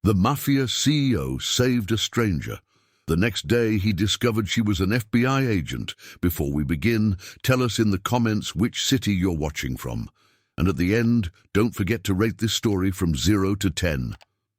The mafia CEO saved a stranger. The next day, he discovered she was an FBI agent. Before we begin, tell us in the comments which city you're watching from. And at the end, don't forget to rate this story from 0 to 10.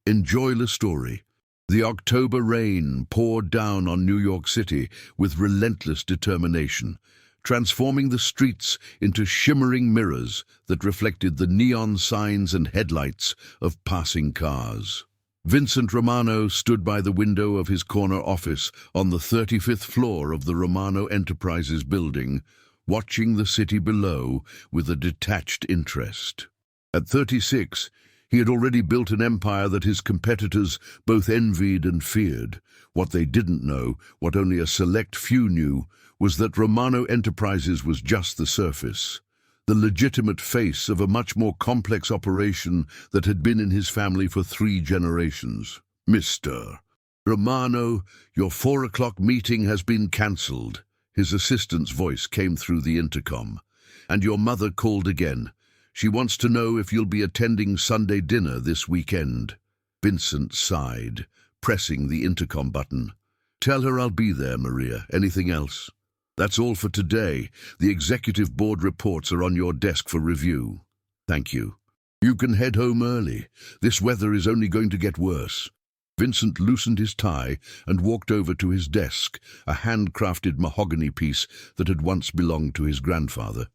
Enjoy the story. The October rain poured down on New York City with relentless determination, transforming the streets into shimmering mirrors that reflected the neon signs and headlights of passing cars. Vincent Romano stood by the window of his corner office on the 35th floor of the Romano Enterprises building, watching the city below with a detached interest. At 36, he had already built an empire that his competitors both envied and feared. What they didn't know, what only a select few knew, was that Romano Enterprises was just the surface, the legitimate face of a much more complex operation that had been in his family for 3 generations. "Mr. Romano, your 4 o'clock meeting has been cancelled." His assistant's voice came through the intercom. "And your mother called again. She wants to know if you'll be attending Sunday dinner this weekend." Vincent sighed, pressing the intercom button. "Tell her I'll be there, Maria. Anything else?" "That's all for today. The executive board reports are on your desk for review." "Thank you. You can head home early. This weather is only going to get worse." Vincent loosened his tie and walked over to his desk, a handcrafted mahogany piece that had once belonged to his grandfather.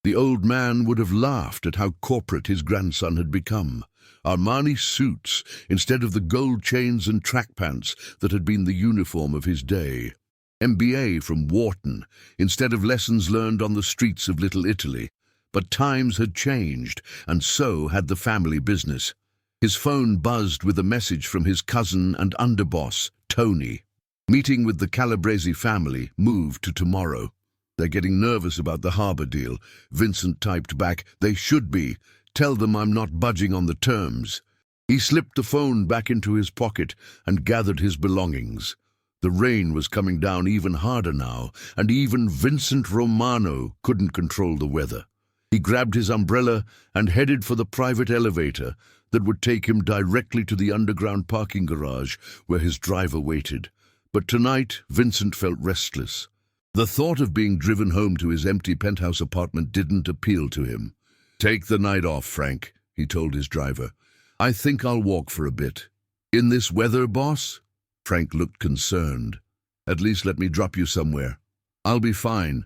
The old man would have laughed at how corporate his grandson had become. Armani suits instead of the gold chains and track pants that had been the uniform of his day. MBA from Wharton instead of lessons learned on the streets of Little Italy. But times had changed, and so had the family business. His phone buzzed with a message from his cousin and underboss, Tony. "Meeting with the Calabrese family moved to tomorrow. They're getting nervous about the harbor deal." Vincent typed back, "They should be. Tell them I'm not budging on the terms." He slipped the phone back into his pocket and gathered his belongings. The rain was coming down even harder now, and even Vincent Romano couldn't control the weather. He grabbed his umbrella and headed for the private elevator that would take him directly to the underground parking garage where his driver waited. But tonight, Vincent felt restless. The thought of being driven home to his empty penthouse apartment didn't appeal to him. "Take the night off, Frank," he told his driver. "I think I'll walk for a bit." "In this weather, boss?" Frank looked concerned. "At least let me drop you somewhere." "I'll be fine.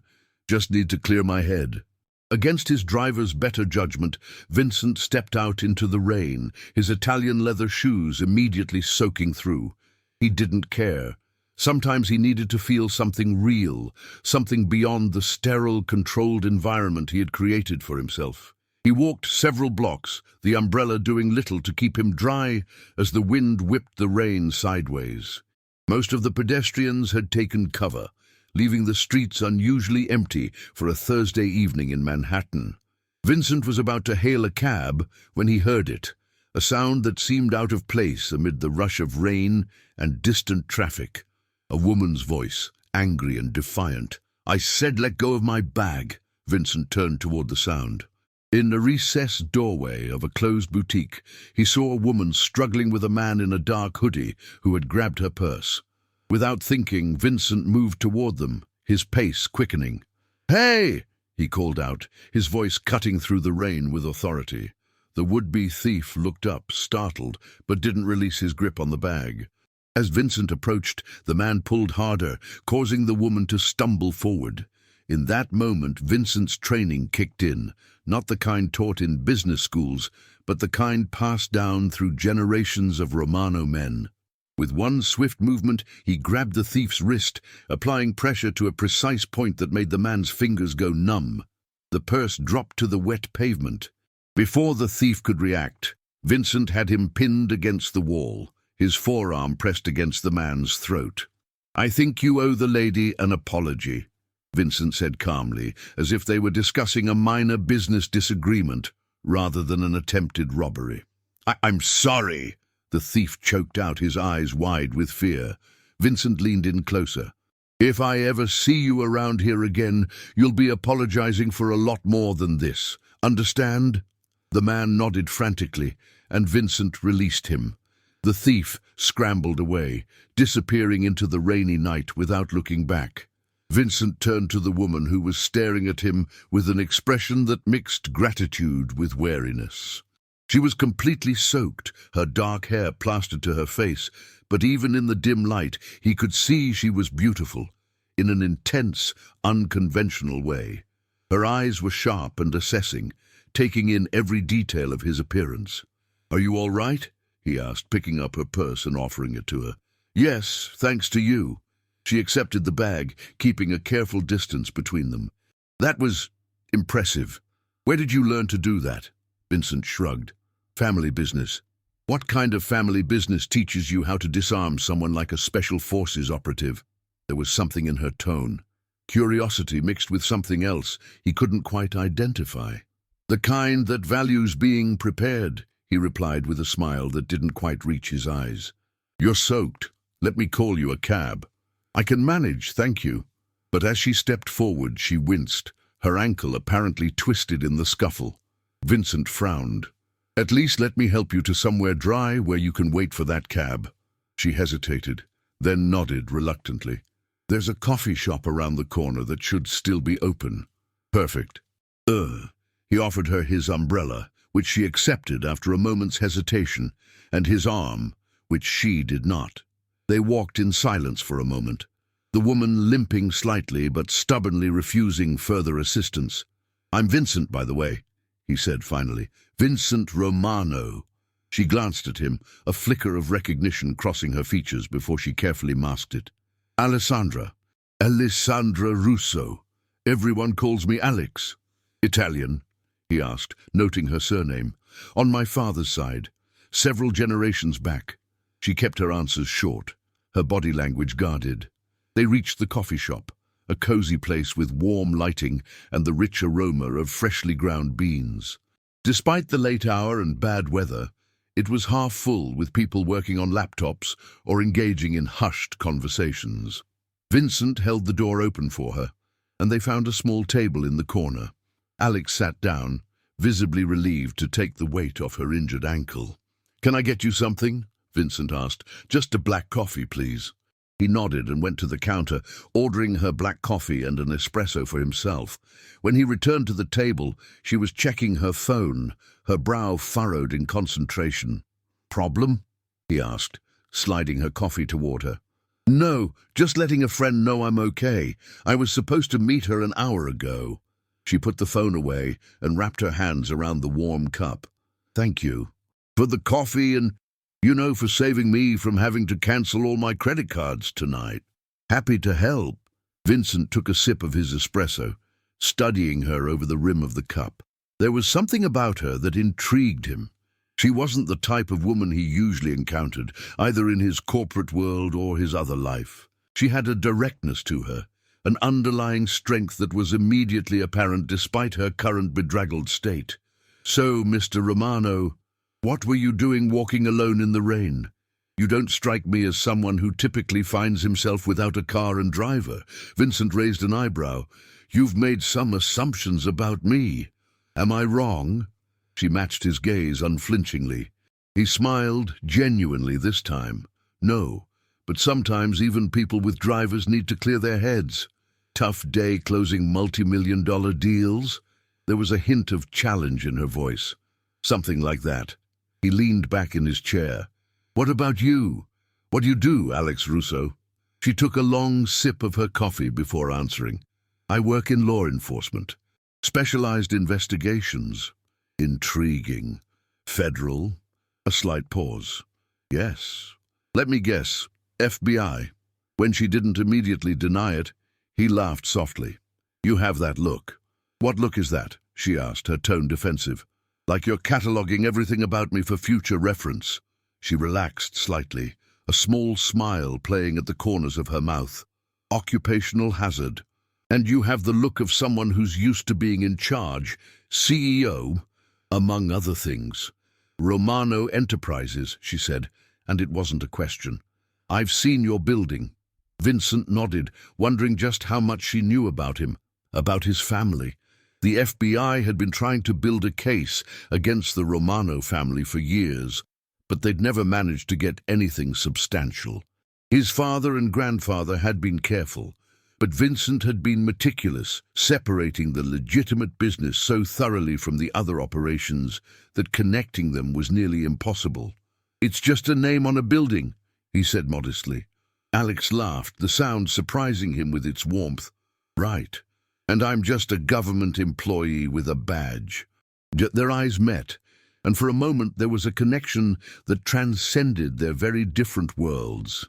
Just need to clear my head." Against his driver's better judgment, Vincent stepped out into the rain, his Italian leather shoes immediately soaking through. He didn't care. Sometimes he needed to feel something real, something beyond the sterile, controlled environment he had created for himself. He walked several blocks, the umbrella doing little to keep him dry as the wind whipped the rain sideways. Most of the pedestrians had taken cover, leaving the streets unusually empty for a Thursday evening in Manhattan. Vincent was about to hail a cab when he heard it, a sound that seemed out of place amid the rush of rain and distant traffic. A woman's voice, angry and defiant. "I said let go of my bag." Vincent turned toward the sound. In the recessed doorway of a closed boutique, he saw a woman struggling with a man in a dark hoodie who had grabbed her purse. Without thinking, Vincent moved toward them, his pace quickening. "Hey!" he called out, his voice cutting through the rain with authority. The would-be thief looked up, startled, but didn't release his grip on the bag. As Vincent approached, the man pulled harder, causing the woman to stumble forward. In that moment, Vincent's training kicked in, not the kind taught in business schools, but the kind passed down through generations of Romano men. With one swift movement, he grabbed the thief's wrist, applying pressure to a precise point that made the man's fingers go numb. The purse dropped to the wet pavement. Before the thief could react, Vincent had him pinned against the wall, his forearm pressed against the man's throat. "I think you owe the lady an apology," Vincent said calmly, as if they were discussing a minor business disagreement rather than an attempted robbery. I'm sorry," the thief choked out, his eyes wide with fear. Vincent leaned in closer. "If I ever see you around here again, you'll be apologizing for a lot more than this. Understand?" The man nodded frantically, and Vincent released him. The thief scrambled away, disappearing into the rainy night without looking back. Vincent turned to the woman who was staring at him with an expression that mixed gratitude with wariness. She was completely soaked, her dark hair plastered to her face, but even in the dim light he could see she was beautiful, in an intense, unconventional way. Her eyes were sharp and assessing, taking in every detail of his appearance. "Are you all right?" he asked, picking up her purse and offering it to her. "Yes, thanks to you." She accepted the bag, keeping a careful distance between them. "That was impressive. Where did you learn to do that?" Vincent shrugged. "Family business." "What kind of family business teaches you how to disarm someone like a special forces operative?" There was something in her tone, curiosity mixed with something else he couldn't quite identify. "The kind that values being prepared," he replied with a smile that didn't quite reach his eyes. "You're soaked. Let me call you a cab." "I can manage, thank you." But as she stepped forward, she winced, her ankle apparently twisted in the scuffle. Vincent frowned. "At least let me help you to somewhere dry where you can wait for that cab." She hesitated, then nodded reluctantly. "There's a coffee shop around the corner that should still be open." "Perfect." He offered her his umbrella, which she accepted after a moment's hesitation, and his arm, which she did not. They walked in silence for a moment, the woman limping slightly but stubbornly refusing further assistance. "I'm Vincent, by the way," he said finally. "Vincent Romano." She glanced at him, a flicker of recognition crossing her features before she carefully masked it. "Alessandra Russo. Everyone calls me Alex." "Italian?" he asked, noting her surname. "On my father's side, several generations back." She kept her answers short, her body language guarded. They reached the coffee shop, a cozy place with warm lighting and the rich aroma of freshly ground beans. Despite the late hour and bad weather, it was half full with people working on laptops or engaging in hushed conversations. Vincent held the door open for her, and they found a small table in the corner. Alex sat down, visibly relieved to take the weight off her injured ankle. "Can I get you something?" Vincent asked. "Just a black coffee, please." He nodded and went to the counter, ordering her black coffee and an espresso for himself. When he returned to the table, she was checking her phone, her brow furrowed in concentration. "Problem?" he asked, sliding her coffee toward her. "No, just letting a friend know I'm okay. I was supposed to meet her an hour ago." She put the phone away and wrapped her hands around the warm cup. "Thank you. For the coffee and, for saving me from having to cancel all my credit cards tonight." "Happy to help." Vincent took a sip of his espresso, studying her over the rim of the cup. There was something about her that intrigued him. She wasn't the type of woman he usually encountered, either in his corporate world or his other life. She had a directness to her, an underlying strength that was immediately apparent despite her current bedraggled state. "So, Mr. Romano, what were you doing walking alone in the rain? You don't strike me as someone who typically finds himself without a car and driver." Vincent raised an eyebrow. "You've made some assumptions about me. Am I wrong?" She matched his gaze unflinchingly. He smiled, genuinely this time. "No, but sometimes even people with drivers need to clear their heads. Tough day closing multi-million-dollar deals?" There was a hint of challenge in her voice. "Something like that." He leaned back in his chair. "What about you? What do you do, Alex Russo?" She took a long sip of her coffee before answering. "I work in law enforcement. Specialized investigations." "Intriguing. Federal?" A slight pause. "Yes. Let me guess. FBI." When she didn't immediately deny it, he laughed softly. "You have that look." "What look is that?" she asked, her tone defensive. "Like you're cataloging everything about me for future reference." She relaxed slightly, a small smile playing at the corners of her mouth. "Occupational hazard. And you have the look of someone who's used to being in charge, CEO, among other things." "Romano Enterprises," she said, and it wasn't a question. "I've seen your building." Vincent nodded, wondering just how much she knew about him, about his family. The FBI had been trying to build a case against the Romano family for years, but they'd never managed to get anything substantial. His father and grandfather had been careful, but Vincent had been meticulous, separating the legitimate business so thoroughly from the other operations that connecting them was nearly impossible. "It's just a name on a building," he said modestly. Alex laughed, the sound surprising him with its warmth. "Right. And I'm just a government employee with a badge." Their eyes met, and for a moment there was a connection that transcended their very different worlds.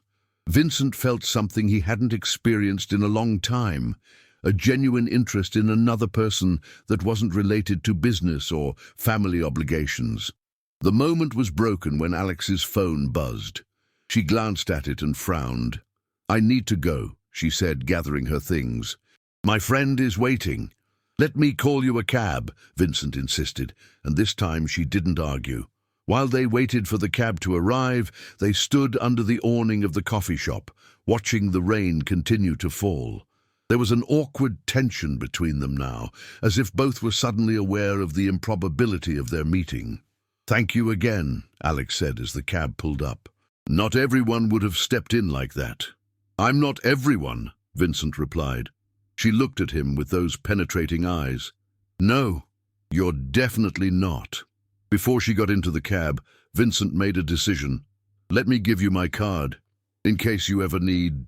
Vincent felt something he hadn't experienced in a long time, a genuine interest in another person that wasn't related to business or family obligations. The moment was broken when Alex's phone buzzed. She glanced at it and frowned. "I need to go," she said, gathering her things. "My friend is waiting." "Let me call you a cab," Vincent insisted, and this time she didn't argue. While they waited for the cab to arrive, they stood under the awning of the coffee shop, watching the rain continue to fall. There was an awkward tension between them now, as if both were suddenly aware of the improbability of their meeting. "Thank you again," Alex said as the cab pulled up. "Not everyone would have stepped in like that." "I'm not everyone," Vincent replied. She looked at him with those penetrating eyes. "No, you're definitely not." Before she got into the cab, Vincent made a decision. "Let me give you my card, in case you ever need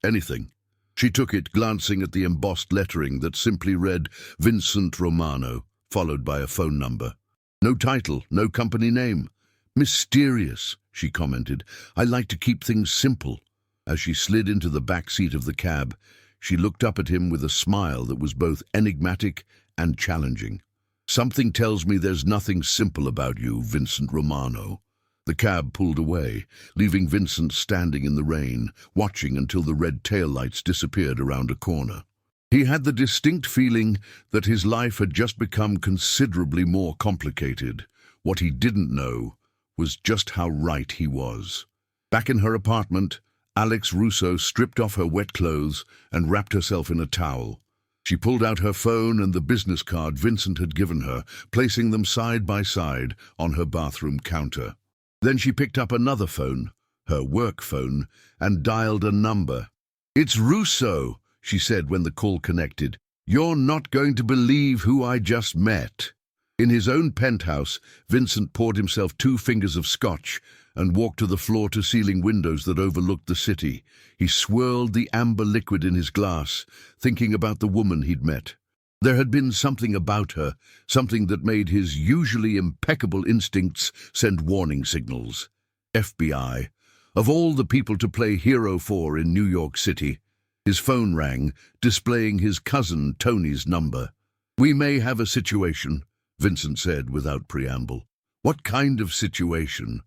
anything." She took it, glancing at the embossed lettering that simply read Vincent Romano, followed by a phone number. "No title, no company name. Mysterious," she commented. "I like to keep things simple." As she slid into the back seat of the cab, she looked up at him with a smile that was both enigmatic and challenging. "Something tells me there's nothing simple about you, Vincent Romano." The cab pulled away, leaving Vincent standing in the rain, watching until the red taillights disappeared around a corner. He had the distinct feeling that his life had just become considerably more complicated. What he didn't know was just how right he was. Back in her apartment, Alex Russo stripped off her wet clothes and wrapped herself in a towel. She pulled out her phone and the business card Vincent had given her, placing them side by side on her bathroom counter. Then she picked up another phone, her work phone, and dialed a number. "It's Russo," she said when the call connected. "You're not going to believe who I just met." In his own penthouse, Vincent poured himself 2 fingers of scotch and walked to the floor-to-ceiling windows that overlooked the city. He swirled the amber liquid in his glass, thinking about the woman he'd met. There had been something about her, something that made his usually impeccable instincts send warning signals. FBI. Of all the people to play hero for in New York City, his phone rang, displaying his cousin Tony's number. "We may have a situation," Vincent said without preamble. "What kind of situation?"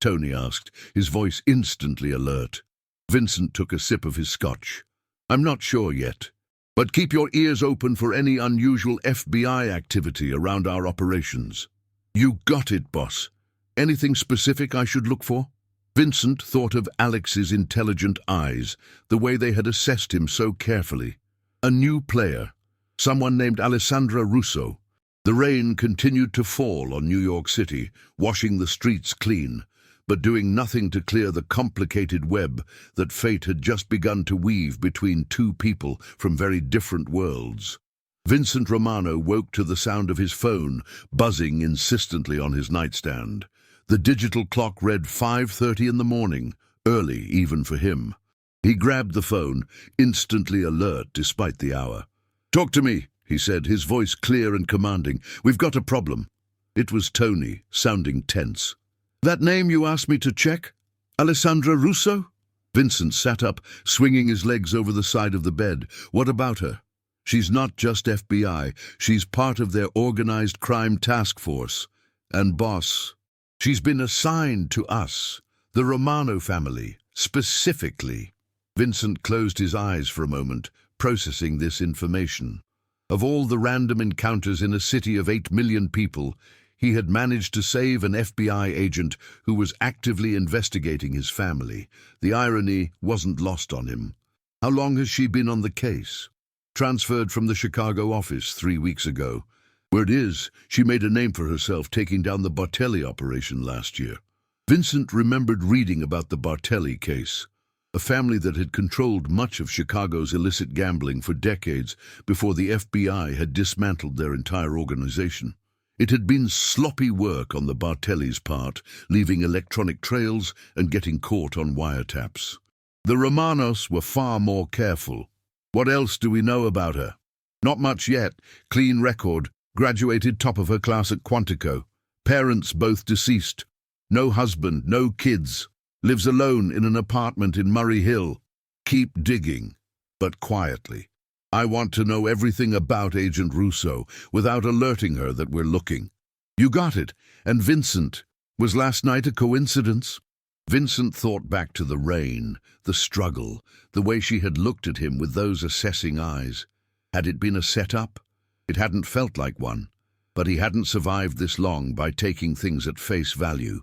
Tony asked, his voice instantly alert. Vincent took a sip of his scotch. "I'm not sure yet, but keep your ears open for any unusual FBI activity around our operations." "You got it, boss. Anything specific I should look for?" Vincent thought of Alex's intelligent eyes, the way they had assessed him so carefully. A new player, someone named Alessandra Russo. The rain continued to fall on New York City, washing the streets clean, but doing nothing to clear the complicated web that fate had just begun to weave between 2 people from very different worlds. Vincent Romano woke to the sound of his phone buzzing insistently on his nightstand. The digital clock read 5:30 in the morning, early even for him. He grabbed the phone, instantly alert despite the hour. "Talk to me," he said, his voice clear and commanding. "We've got a problem." It was Tony, sounding tense. "That name you asked me to check? Alessandra Russo?" Vincent sat up, swinging his legs over the side of the bed. "What about her?" "She's not just FBI. She's part of their organized crime task force. And boss, she's been assigned to us, the Romano family, specifically." Vincent closed his eyes for a moment, processing this information. Of all the random encounters in a city of 8 million people, he had managed to save an FBI agent who was actively investigating his family. The irony wasn't lost on him. "How long has she been on the case?" "Transferred from the Chicago office 3 weeks ago. Word is, she made a name for herself taking down the Bartelli operation last year." Vincent remembered reading about the Bartelli case, a family that had controlled much of Chicago's illicit gambling for decades before the FBI had dismantled their entire organization. It had been sloppy work on the Bartellis' part, leaving electronic trails and getting caught on wiretaps. The Romanos were far more careful. What else do we know about her? Not much yet. Clean record. Graduated top of her class at Quantico. Parents both deceased. No husband, no kids. Lives alone in an apartment in Murray Hill. Keep digging, but quietly. I want to know everything about Agent Russo without alerting her that we're looking. You got it. And Vincent, was last night a coincidence? Vincent thought back to the rain, the struggle, the way she had looked at him with those assessing eyes. Had it been a setup? It hadn't felt like one, but he hadn't survived this long by taking things at face value.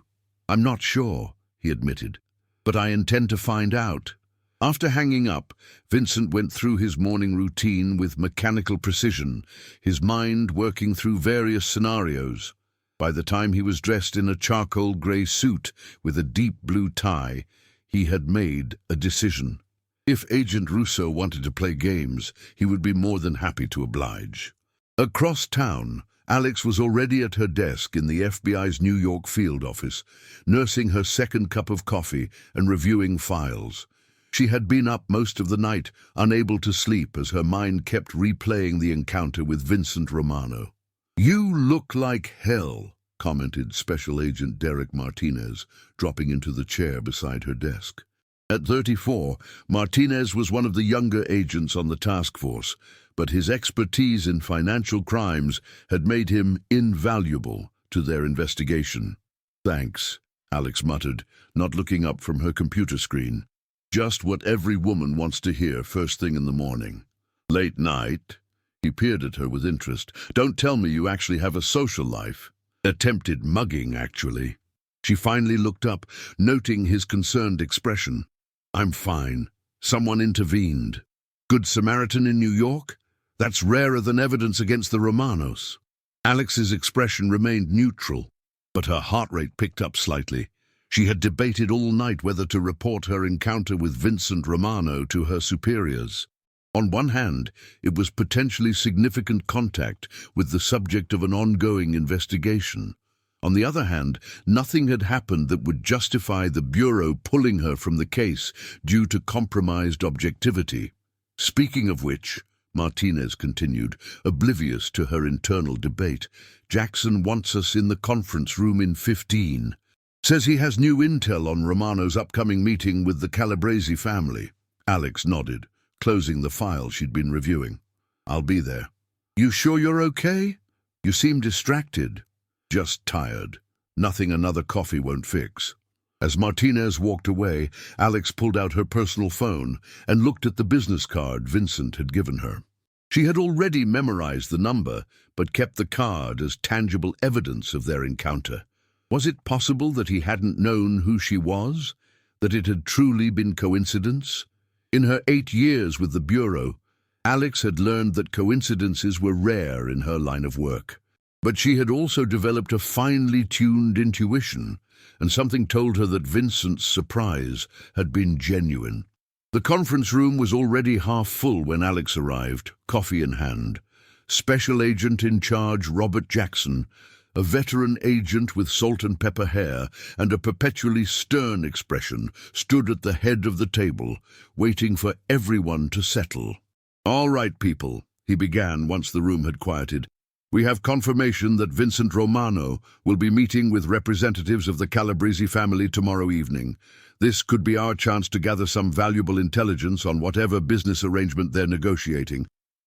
I'm not sure, he admitted, but I intend to find out. After hanging up, Vincent went through his morning routine with mechanical precision, his mind working through various scenarios. By the time he was dressed in a charcoal grey suit with a deep blue tie, he had made a decision. If Agent Russo wanted to play games, he would be more than happy to oblige. Across town, Alex was already at her desk in the FBI's New York field office, nursing her second cup of coffee and reviewing files. She had been up most of the night, unable to sleep as her mind kept replaying the encounter with Vincent Romano. "You look like hell," commented Special Agent Derek Martinez, dropping into the chair beside her desk. At 34, Martinez was one of the younger agents on the task force, but his expertise in financial crimes had made him invaluable to their investigation. "Thanks," Alex muttered, not looking up from her computer screen. Just what every woman wants to hear first thing in the morning. "Late night?" He peered at her with interest. "Don't tell me you actually have a social life." "Attempted mugging, actually." She finally looked up, noting his concerned expression. "I'm fine. Someone intervened." "Good Samaritan in New York? That's rarer than evidence against the Romanos." Alex's expression remained neutral, but her heart rate picked up slightly. She had debated all night whether to report her encounter with Vincent Romano to her superiors. On one hand, it was potentially significant contact with the subject of an ongoing investigation. On the other hand, nothing had happened that would justify the Bureau pulling her from the case due to compromised objectivity. "Speaking of which," Martinez continued, oblivious to her internal debate, "Jackson wants us in the conference room in 15. Says he has new intel on Romano's upcoming meeting with the Calabrese family." Alex nodded, closing the file she'd been reviewing. "I'll be there." "You sure you're okay? You seem distracted." "Just tired. Nothing another coffee won't fix." As Martinez walked away, Alex pulled out her personal phone and looked at the business card Vincent had given her. She had already memorized the number, but kept the card as tangible evidence of their encounter. Was it possible that he hadn't known who she was? That it had truly been coincidence? In her 8 years with the Bureau, Alex had learned that coincidences were rare in her line of work. But she had also developed a finely tuned intuition, and something told her that Vincent's surprise had been genuine. The conference room was already half full when Alex arrived, coffee in hand. Special Agent in charge Robert Jackson, a veteran agent with salt and pepper hair and a perpetually stern expression, stood at the head of the table, waiting for everyone to settle. "All right, people," he began once the room had quieted. "We have confirmation that Vincent Romano will be meeting with representatives of the Calabrese family tomorrow evening. This could be our chance to gather some valuable intelligence on whatever business arrangement they're negotiating."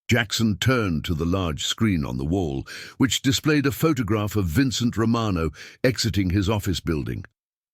Jackson turned to the large screen on the wall, which displayed a photograph of Vincent Romano exiting his office building.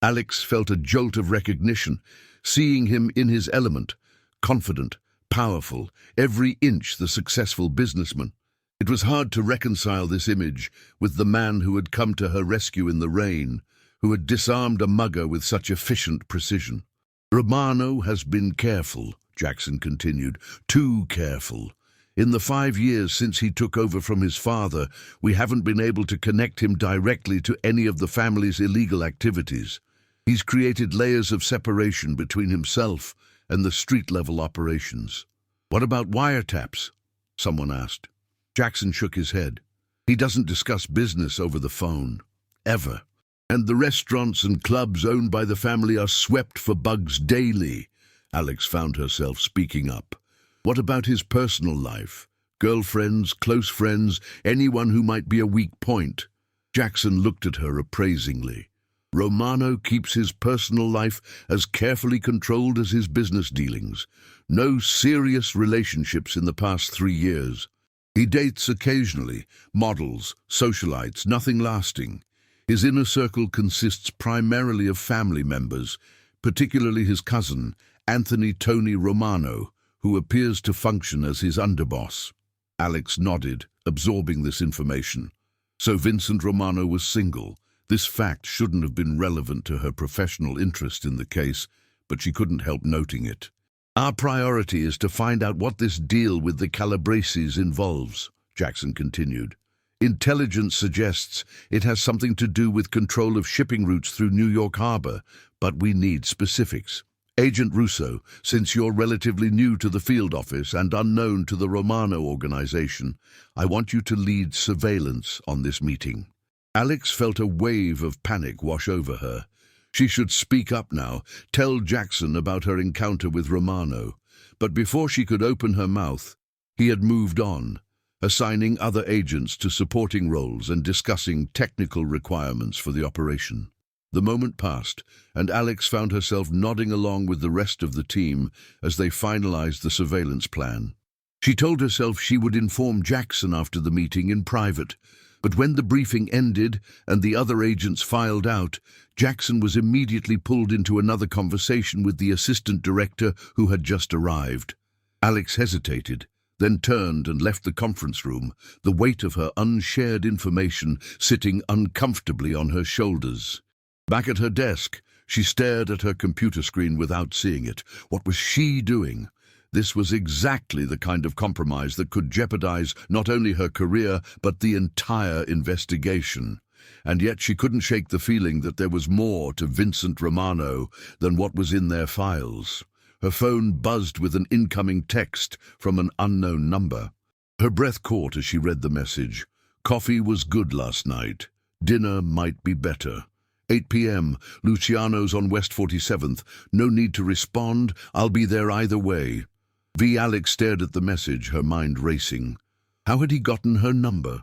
Alex felt a jolt of recognition, seeing him in his element, confident, powerful, every inch the successful businessman. It was hard to reconcile this image with the man who had come to her rescue in the rain, who had disarmed a mugger with such efficient precision. "Romano has been careful," Jackson continued, "too careful. In the 5 years since he took over from his father, we haven't been able to connect him directly to any of the family's illegal activities. He's created layers of separation between himself and the street-level operations. What about wiretaps? Someone asked. Jackson shook his head. He doesn't discuss business over the phone. Ever. And the restaurants and clubs owned by the family are swept for bugs daily. Alex found herself speaking up. What about his personal life? Girlfriends, close friends, anyone who might be a weak point? Jackson looked at her appraisingly. Romano keeps his personal life as carefully controlled as his business dealings. No serious relationships in the past 3 years. He dates occasionally, models, socialites, nothing lasting. His inner circle consists primarily of family members, particularly his cousin, Anthony Tony Romano, who appears to function as his underboss. Alex nodded, absorbing this information. So Vincent Romano was single. This fact shouldn't have been relevant to her professional interest in the case, but she couldn't help noting it. Our priority is to find out what this deal with the Calabreses involves, Jackson continued. Intelligence suggests it has something to do with control of shipping routes through New York Harbor, but we need specifics. Agent Russo, since you're relatively new to the field office and unknown to the Romano organization, I want you to lead surveillance on this meeting. Alex felt a wave of panic wash over her. She should speak up now, tell Jackson about her encounter with Romano. But before she could open her mouth, he had moved on, assigning other agents to supporting roles and discussing technical requirements for the operation. The moment passed, and Alex found herself nodding along with the rest of the team as they finalized the surveillance plan. She told herself she would inform Jackson after the meeting in private, but when the briefing ended and the other agents filed out, Jackson was immediately pulled into another conversation with the assistant director who had just arrived. Alex hesitated, then turned and left the conference room, the weight of her unshared information sitting uncomfortably on her shoulders. Back at her desk, she stared at her computer screen without seeing it. What was she doing? This was exactly the kind of compromise that could jeopardize not only her career, but the entire investigation. And yet she couldn't shake the feeling that there was more to Vincent Romano than what was in their files. Her phone buzzed with an incoming text from an unknown number. Her breath caught as she read the message. Coffee was good last night. Dinner might be better. 8 p.m., Luciano's on West 47th. No need to respond. I'll be there either way. Alex stared at the message, her mind racing. How had he gotten her number?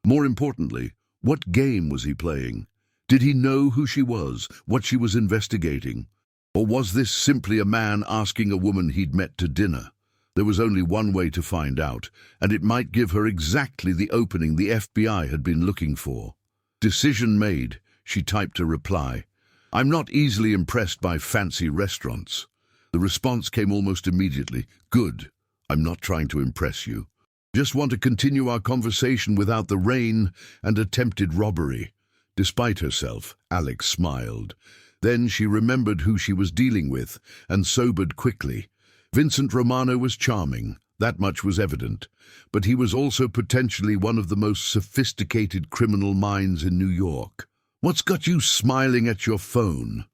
More importantly, what game was he playing? Did he know who she was, what she was investigating? Or was this simply a man asking a woman he'd met to dinner? There was only one way to find out, and it might give her exactly the opening the FBI had been looking for. Decision made, she typed a reply. I'm not easily impressed by fancy restaurants. The response came almost immediately. Good. I'm not trying to impress you. Just want to continue our conversation without the rain and attempted robbery. Despite herself, Alex smiled. Then she remembered who she was dealing with and sobered quickly. Vincent Romano was charming, that much was evident, but he was also potentially one of the most sophisticated criminal minds in New York. What's got you smiling at your phone?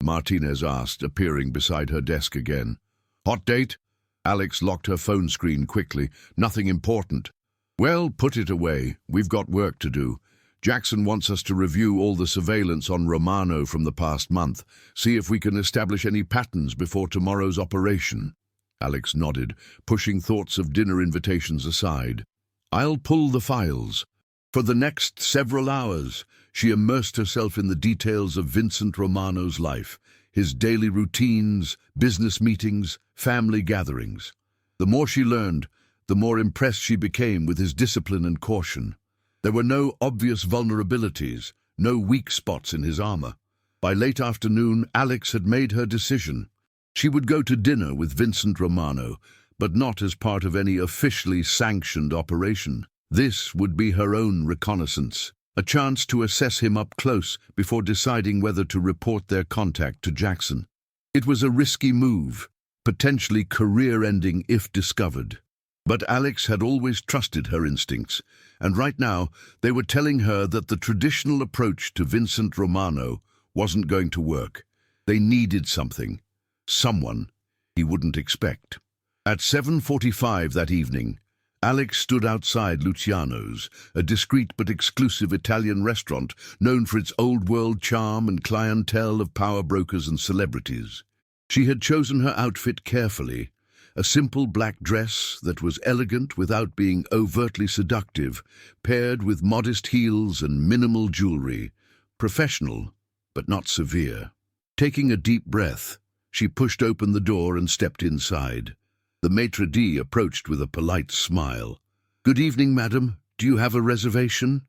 Martinez asked, appearing beside her desk again. Hot date? Alex locked her phone screen quickly. Nothing important. Well, put it away. We've got work to do. Jackson wants us to review all the surveillance on Romano from the past month, see if we can establish any patterns before tomorrow's operation. Alex nodded, pushing thoughts of dinner invitations aside. I'll pull the files. For the next several hours, she immersed herself in the details of Vincent Romano's life, his daily routines, business meetings, family gatherings. The more she learned, the more impressed she became with his discipline and caution. There were no obvious vulnerabilities, no weak spots in his armor. By late afternoon, Alex had made her decision. She would go to dinner with Vincent Romano, but not as part of any officially sanctioned operation. This would be her own reconnaissance, a chance to assess him up close before deciding whether to report their contact to Jackson. It was a risky move, potentially career-ending if discovered. But Alex had always trusted her instincts, and right now they were telling her that the traditional approach to Vincent Romano wasn't going to work. They needed something. Someone he wouldn't expect. At 7:45 that evening, Alex stood outside Luciano's, a discreet but exclusive Italian restaurant known for its old-world charm and clientele of power brokers and celebrities. She had chosen her outfit carefully, a simple black dress that was elegant without being overtly seductive, paired with modest heels and minimal jewelry, professional but not severe. Taking a deep breath, she pushed open the door and stepped inside. The maitre d' approached with a polite smile. "Good evening, madam. Do you have a reservation?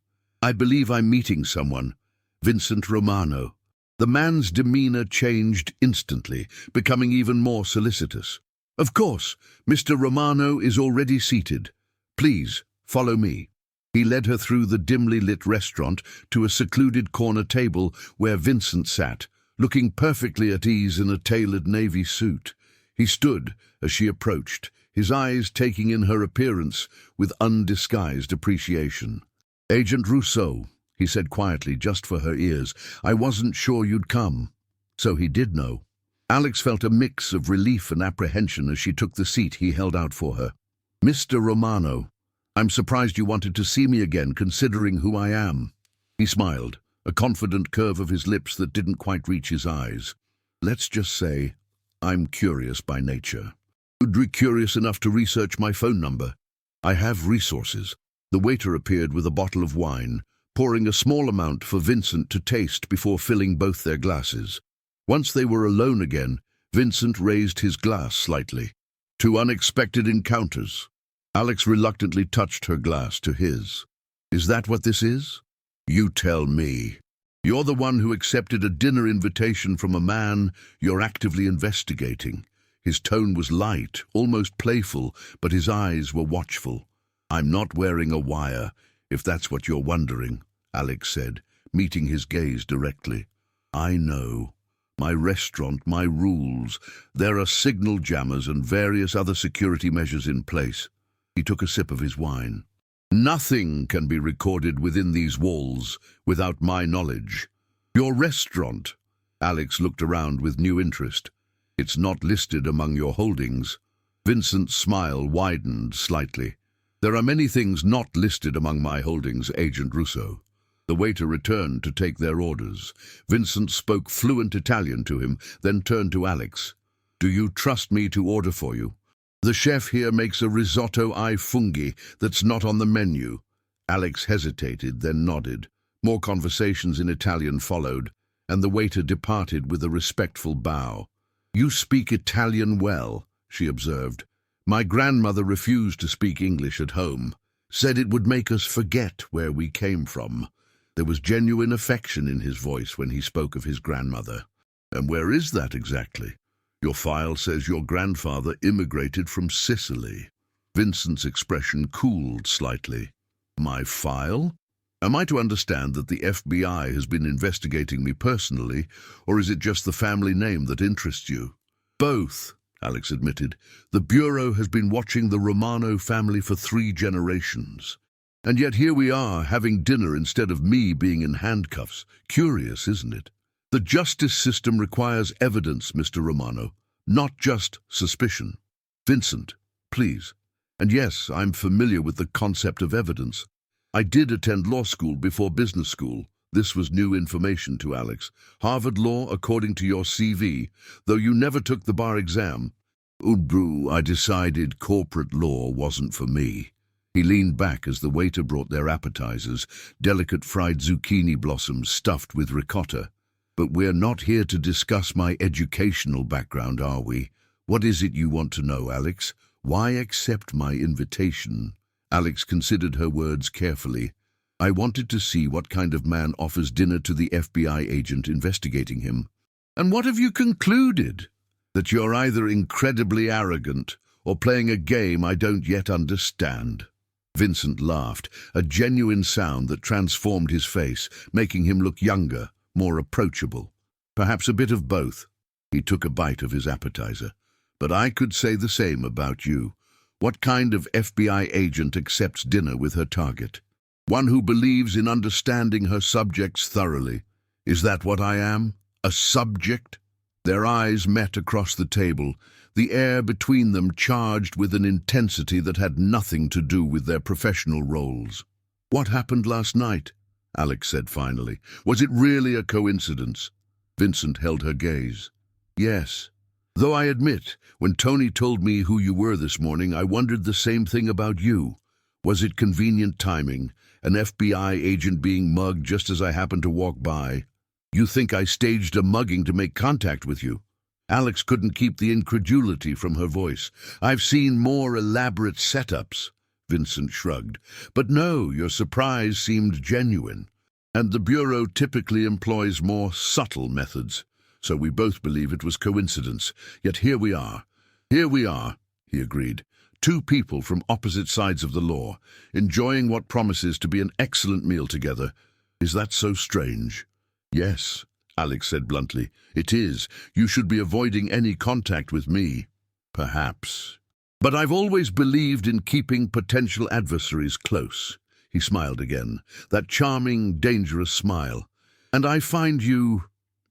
I believe I'm meeting someone. Vincent Romano." The man's demeanor changed instantly, becoming even more solicitous. "Of course, Mr. Romano is already seated. Please, follow me." He led her through the dimly lit restaurant to a secluded corner table where Vincent sat, looking perfectly at ease in a tailored navy suit. He stood as she approached, his eyes taking in her appearance with undisguised appreciation. "Agent Rousseau," he said quietly, just for her ears, "I wasn't sure you'd come." So he did know. Alex felt a mix of relief and apprehension as she took the seat he held out for her. "Mr. Romano, I'm surprised you wanted to see me again, considering who I am." He smiled, a confident curve of his lips that didn't quite reach his eyes. "Let's just say, I'm curious by nature. You'd be curious enough to research my phone number. I have resources." The waiter appeared with a bottle of wine, pouring a small amount for Vincent to taste before filling both their glasses. Once they were alone again, Vincent raised his glass slightly. "To unexpected encounters." Alex reluctantly touched her glass to his. "Is that what this is?" "You tell me. You're the one who accepted a dinner invitation from a man you're actively investigating." His tone was light, almost playful, but his eyes were watchful. "I'm not wearing a wire, if that's what you're wondering," Alex said, meeting his gaze directly. "I know. My restaurant, my rules. There are signal jammers and various other security measures in place." He took a sip of his wine. "Nothing can be recorded within these walls without my knowledge." "Your restaurant?" Alex looked around with new interest. "It's not listed among your holdings." Vincent's smile widened slightly. "There are many things not listed among my holdings, Agent Rousseau." The waiter returned to take their orders. Vincent spoke fluent Italian to him, then turned to Alex. "Do you trust me to order for you? The chef here makes a risotto ai funghi that's not on the menu." Alex hesitated, then nodded. More conversations in Italian followed, and the waiter departed with a respectful bow. "You speak Italian well," she observed. "My grandmother refused to speak English at home, said it would make us forget where we came from." There was genuine affection in his voice when he spoke of his grandmother. "And where is that exactly? Your file says your grandfather immigrated from Sicily." Vincent's expression cooled slightly. "My file? Am I to understand that the FBI has been investigating me personally, or is it just the family name that interests you?" "Both," Alex admitted. "The Bureau has been watching the Romano family for 3 generations. And yet here we are, having dinner instead of me being in handcuffs. Curious, isn't it? The justice system requires evidence, Mr. Romano, not just suspicion." "Vincent, please. And yes, I'm familiar with the concept of evidence. I did attend law school before business school." This was new information to Alex. "Harvard Law, according to your CV, though you never took the bar exam." I decided corporate law wasn't for me." He leaned back as the waiter brought their appetizers, delicate fried zucchini blossoms stuffed with ricotta. "But we're not here to discuss my educational background, are we? What is it you want to know, Alex? Why accept my invitation?" Alex considered her words carefully. "I wanted to see what kind of man offers dinner to the FBI agent investigating him." "And what have you concluded?" "That you're either incredibly arrogant or playing a game I don't yet understand." Vincent laughed, a genuine sound that transformed his face, making him look younger, more approachable. "Perhaps a bit of both." He took a bite of his appetizer. "But I could say the same about you. What kind of FBI agent accepts dinner with her target? One who believes in understanding her subjects thoroughly. Is that what I am? A subject?" Their eyes met across the table, the air between them charged with an intensity that had nothing to do with their professional roles. "What happened last night?" Alex said finally. "Was it really a coincidence?" Vincent held her gaze. "Yes. Though I admit, when Tony told me who you were this morning, I wondered the same thing about you. Was it convenient timing, an FBI agent being mugged just as I happened to walk by? You think I staged a mugging to make contact with you?" Alex couldn't keep the incredulity from her voice. "I've seen more elaborate setups," Vincent shrugged. "But no, your surprise seemed genuine. And the Bureau typically employs more subtle methods, so we both believe it was coincidence. Yet here we are." "Here we are," he agreed. "Two people from opposite sides of the law, enjoying what promises to be an excellent meal together. Is that so strange?" "Yes," Alex said bluntly. "It is. You should be avoiding any contact with me." "Perhaps. But I've always believed in keeping potential adversaries close." He smiled again, that charming, dangerous smile. "And I find you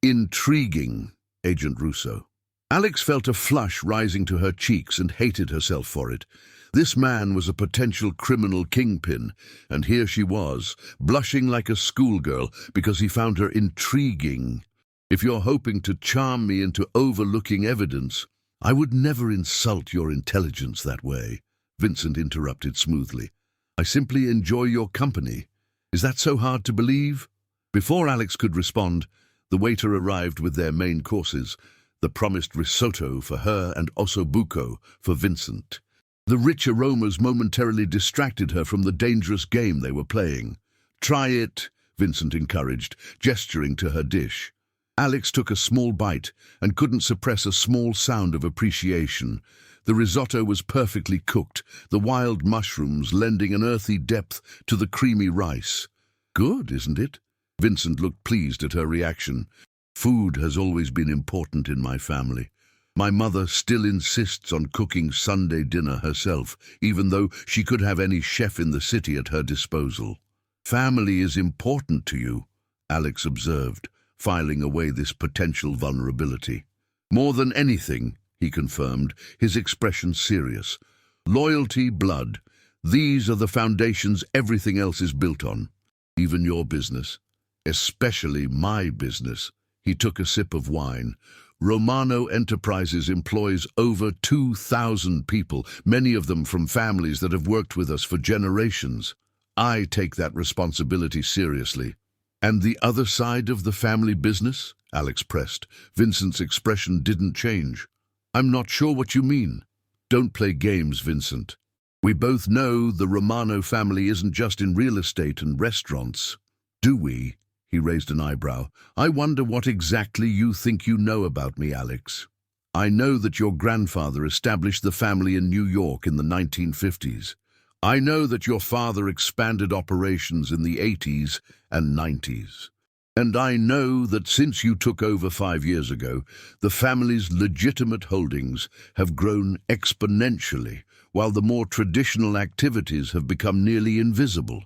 intriguing, Agent Russo." Alex felt a flush rising to her cheeks and hated herself for it. This man was a potential criminal kingpin, and here she was, blushing like a schoolgirl because he found her intriguing. "If you're hoping to charm me into overlooking evidence, I would never insult your intelligence that way," Vincent interrupted smoothly. "I simply enjoy your company. Is that so hard to believe?" Before Alex could respond, the waiter arrived with their main courses, the promised risotto for her and ossobuco for Vincent. The rich aromas momentarily distracted her from the dangerous game they were playing. "Try it," Vincent encouraged, gesturing to her dish. Alex took a small bite and couldn't suppress a small sound of appreciation. The risotto was perfectly cooked, the wild mushrooms lending an earthy depth to the creamy rice. "Good, isn't it?" Vincent looked pleased at her reaction. "Food has always been important in my family. My mother still insists on cooking Sunday dinner herself, even though she could have any chef in the city at her disposal." "Family is important to you," Alex observed, filing away this potential vulnerability. "More than anything," he confirmed, his expression serious. "Loyalty, blood, these are the foundations everything else is built on. Even your business. Especially my business." He took a sip of wine. "Romano Enterprises employs over 2,000 people, many of them from families that have worked with us for generations. I take that responsibility seriously." "And the other side of the family business?" Alex pressed. Vincent's expression didn't change. "I'm not sure what you mean." "Don't play games, Vincent. We both know the Romano family isn't just in real estate and restaurants." "Do we?" He raised an eyebrow. "I wonder what exactly you think you know about me, Alex." "I know that your grandfather established the family in New York in the 1950s. I know that your father expanded operations in the 80s and 90s. And I know that since you took over 5 years ago, the family's legitimate holdings have grown exponentially, while the more traditional activities have become nearly invisible."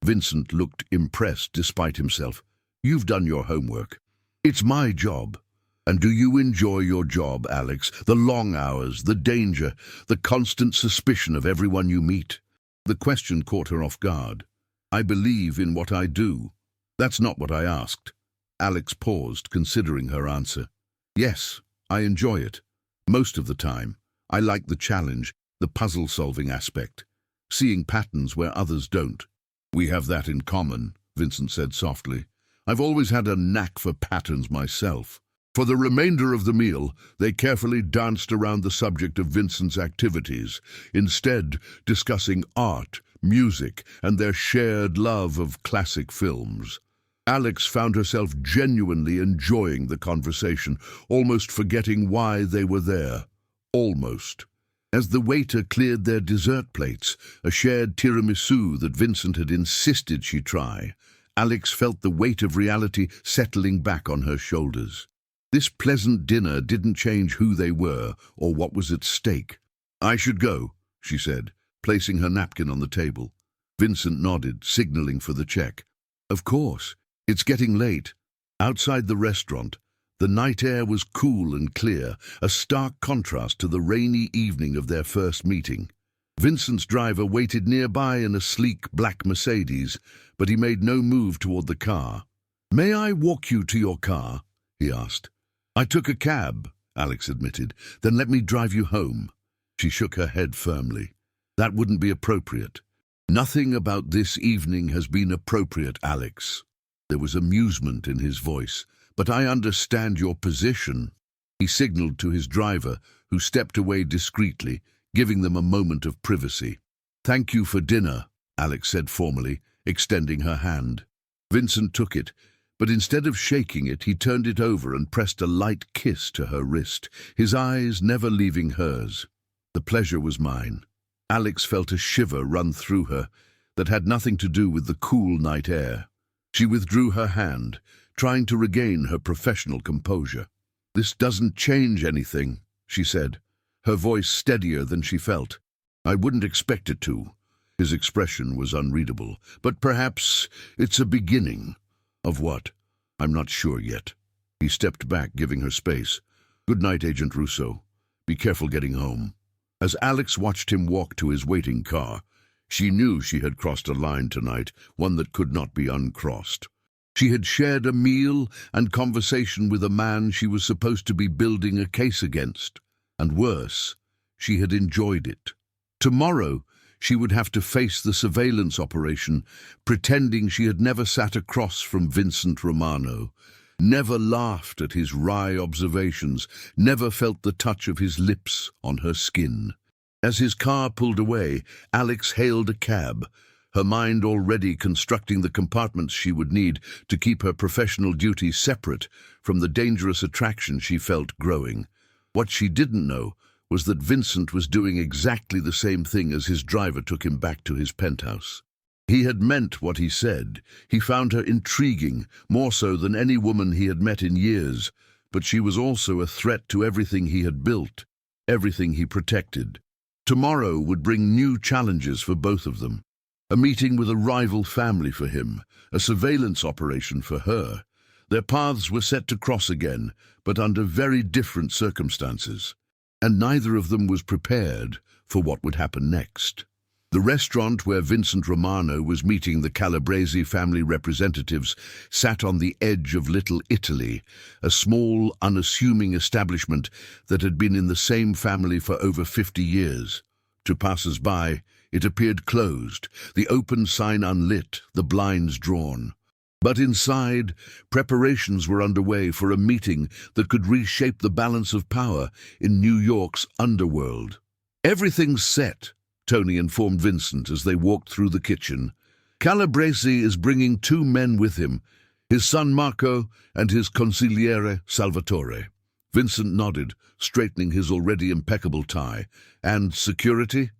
Vincent looked impressed despite himself. "You've done your homework. It's my job. And do you enjoy your job, Alex? The long hours, the danger, the constant suspicion of everyone you meet?" The question caught her off guard. "I believe in what I do." "That's not what I asked." Alex paused, considering her answer. "Yes, I enjoy it. Most of the time. I like the challenge, the puzzle-solving aspect. Seeing patterns where others don't." "We have that in common," Vincent said softly. "I've always had a knack for patterns myself." For the remainder of the meal, they carefully danced around the subject of Vincent's activities, instead discussing art, music, and their shared love of classic films. Alex found herself genuinely enjoying the conversation, almost forgetting why they were there. Almost. As the waiter cleared their dessert plates, a shared tiramisu that Vincent had insisted she try, Alex felt the weight of reality settling back on her shoulders. This pleasant dinner didn't change who they were or what was at stake. "I should go," she said, placing her napkin on the table. Vincent nodded, signaling for the check. "Of course. It's getting late." Outside the restaurant, The night air was cool and clear, a stark contrast to the rainy evening of their first meeting. Vincent's driver waited nearby in a sleek black Mercedes, but he made no move toward the car. "May I walk you to your car?" he asked. "I took a cab," Alex admitted. "Then let me drive you home." She shook her head firmly. "That wouldn't be appropriate." "Nothing about this evening has been appropriate, Alex." There was amusement in his voice. "But I understand your position." He signaled to his driver, who stepped away discreetly, giving them a moment of privacy. "Thank you for dinner," Alex said formally, extending her hand. Vincent took it, but instead of shaking it, he turned it over and pressed a light kiss to her wrist, his eyes never leaving hers. "The pleasure was mine." Alex felt a shiver run through her that had nothing to do with the cool night air. She withdrew her hand, trying to regain her professional composure. "This doesn't change anything," she said, her voice steadier than she felt. "I wouldn't expect it to." His expression was unreadable. "But perhaps it's a beginning." "Of what?" "I'm not sure yet." He stepped back, giving her space. "Good night, Agent Russo. Be careful getting home." As Alex watched him walk to his waiting car, she knew she had crossed a line tonight, one that could not be uncrossed. She had shared a meal and conversation with a man she was supposed to be building a case against. And worse, she had enjoyed it. Tomorrow, she would have to face the surveillance operation, pretending she had never sat across from Vincent Romano, never laughed at his wry observations, never felt the touch of his lips on her skin. As his car pulled away, Alex hailed a cab, her mind already constructing the compartments she would need to keep her professional duties separate from the dangerous attraction she felt growing. What she didn't know was that Vincent was doing exactly the same thing as his driver took him back to his penthouse. He had meant what he said. He found her intriguing, more so than any woman he had met in years, but she was also a threat to everything he had built, everything he protected. Tomorrow would bring new challenges for both of them. A meeting with a rival family for him, a surveillance operation for her. Their paths were set to cross again, but under very different circumstances. And neither of them was prepared for what would happen next. The restaurant where Vincent Romano was meeting the Calabrese family representatives sat on the edge of Little Italy, a small, unassuming establishment that had been in the same family for over 50 years. To passers-by, it appeared closed, the open sign unlit, the blinds drawn. But inside, preparations were underway for a meeting that could reshape the balance of power in New York's underworld. "Everything's set," Tony informed Vincent as they walked through the kitchen. "Calabrese is bringing 2 men with him, his son Marco and his consigliere Salvatore." Vincent nodded, straightening his already impeccable tie. "And security?"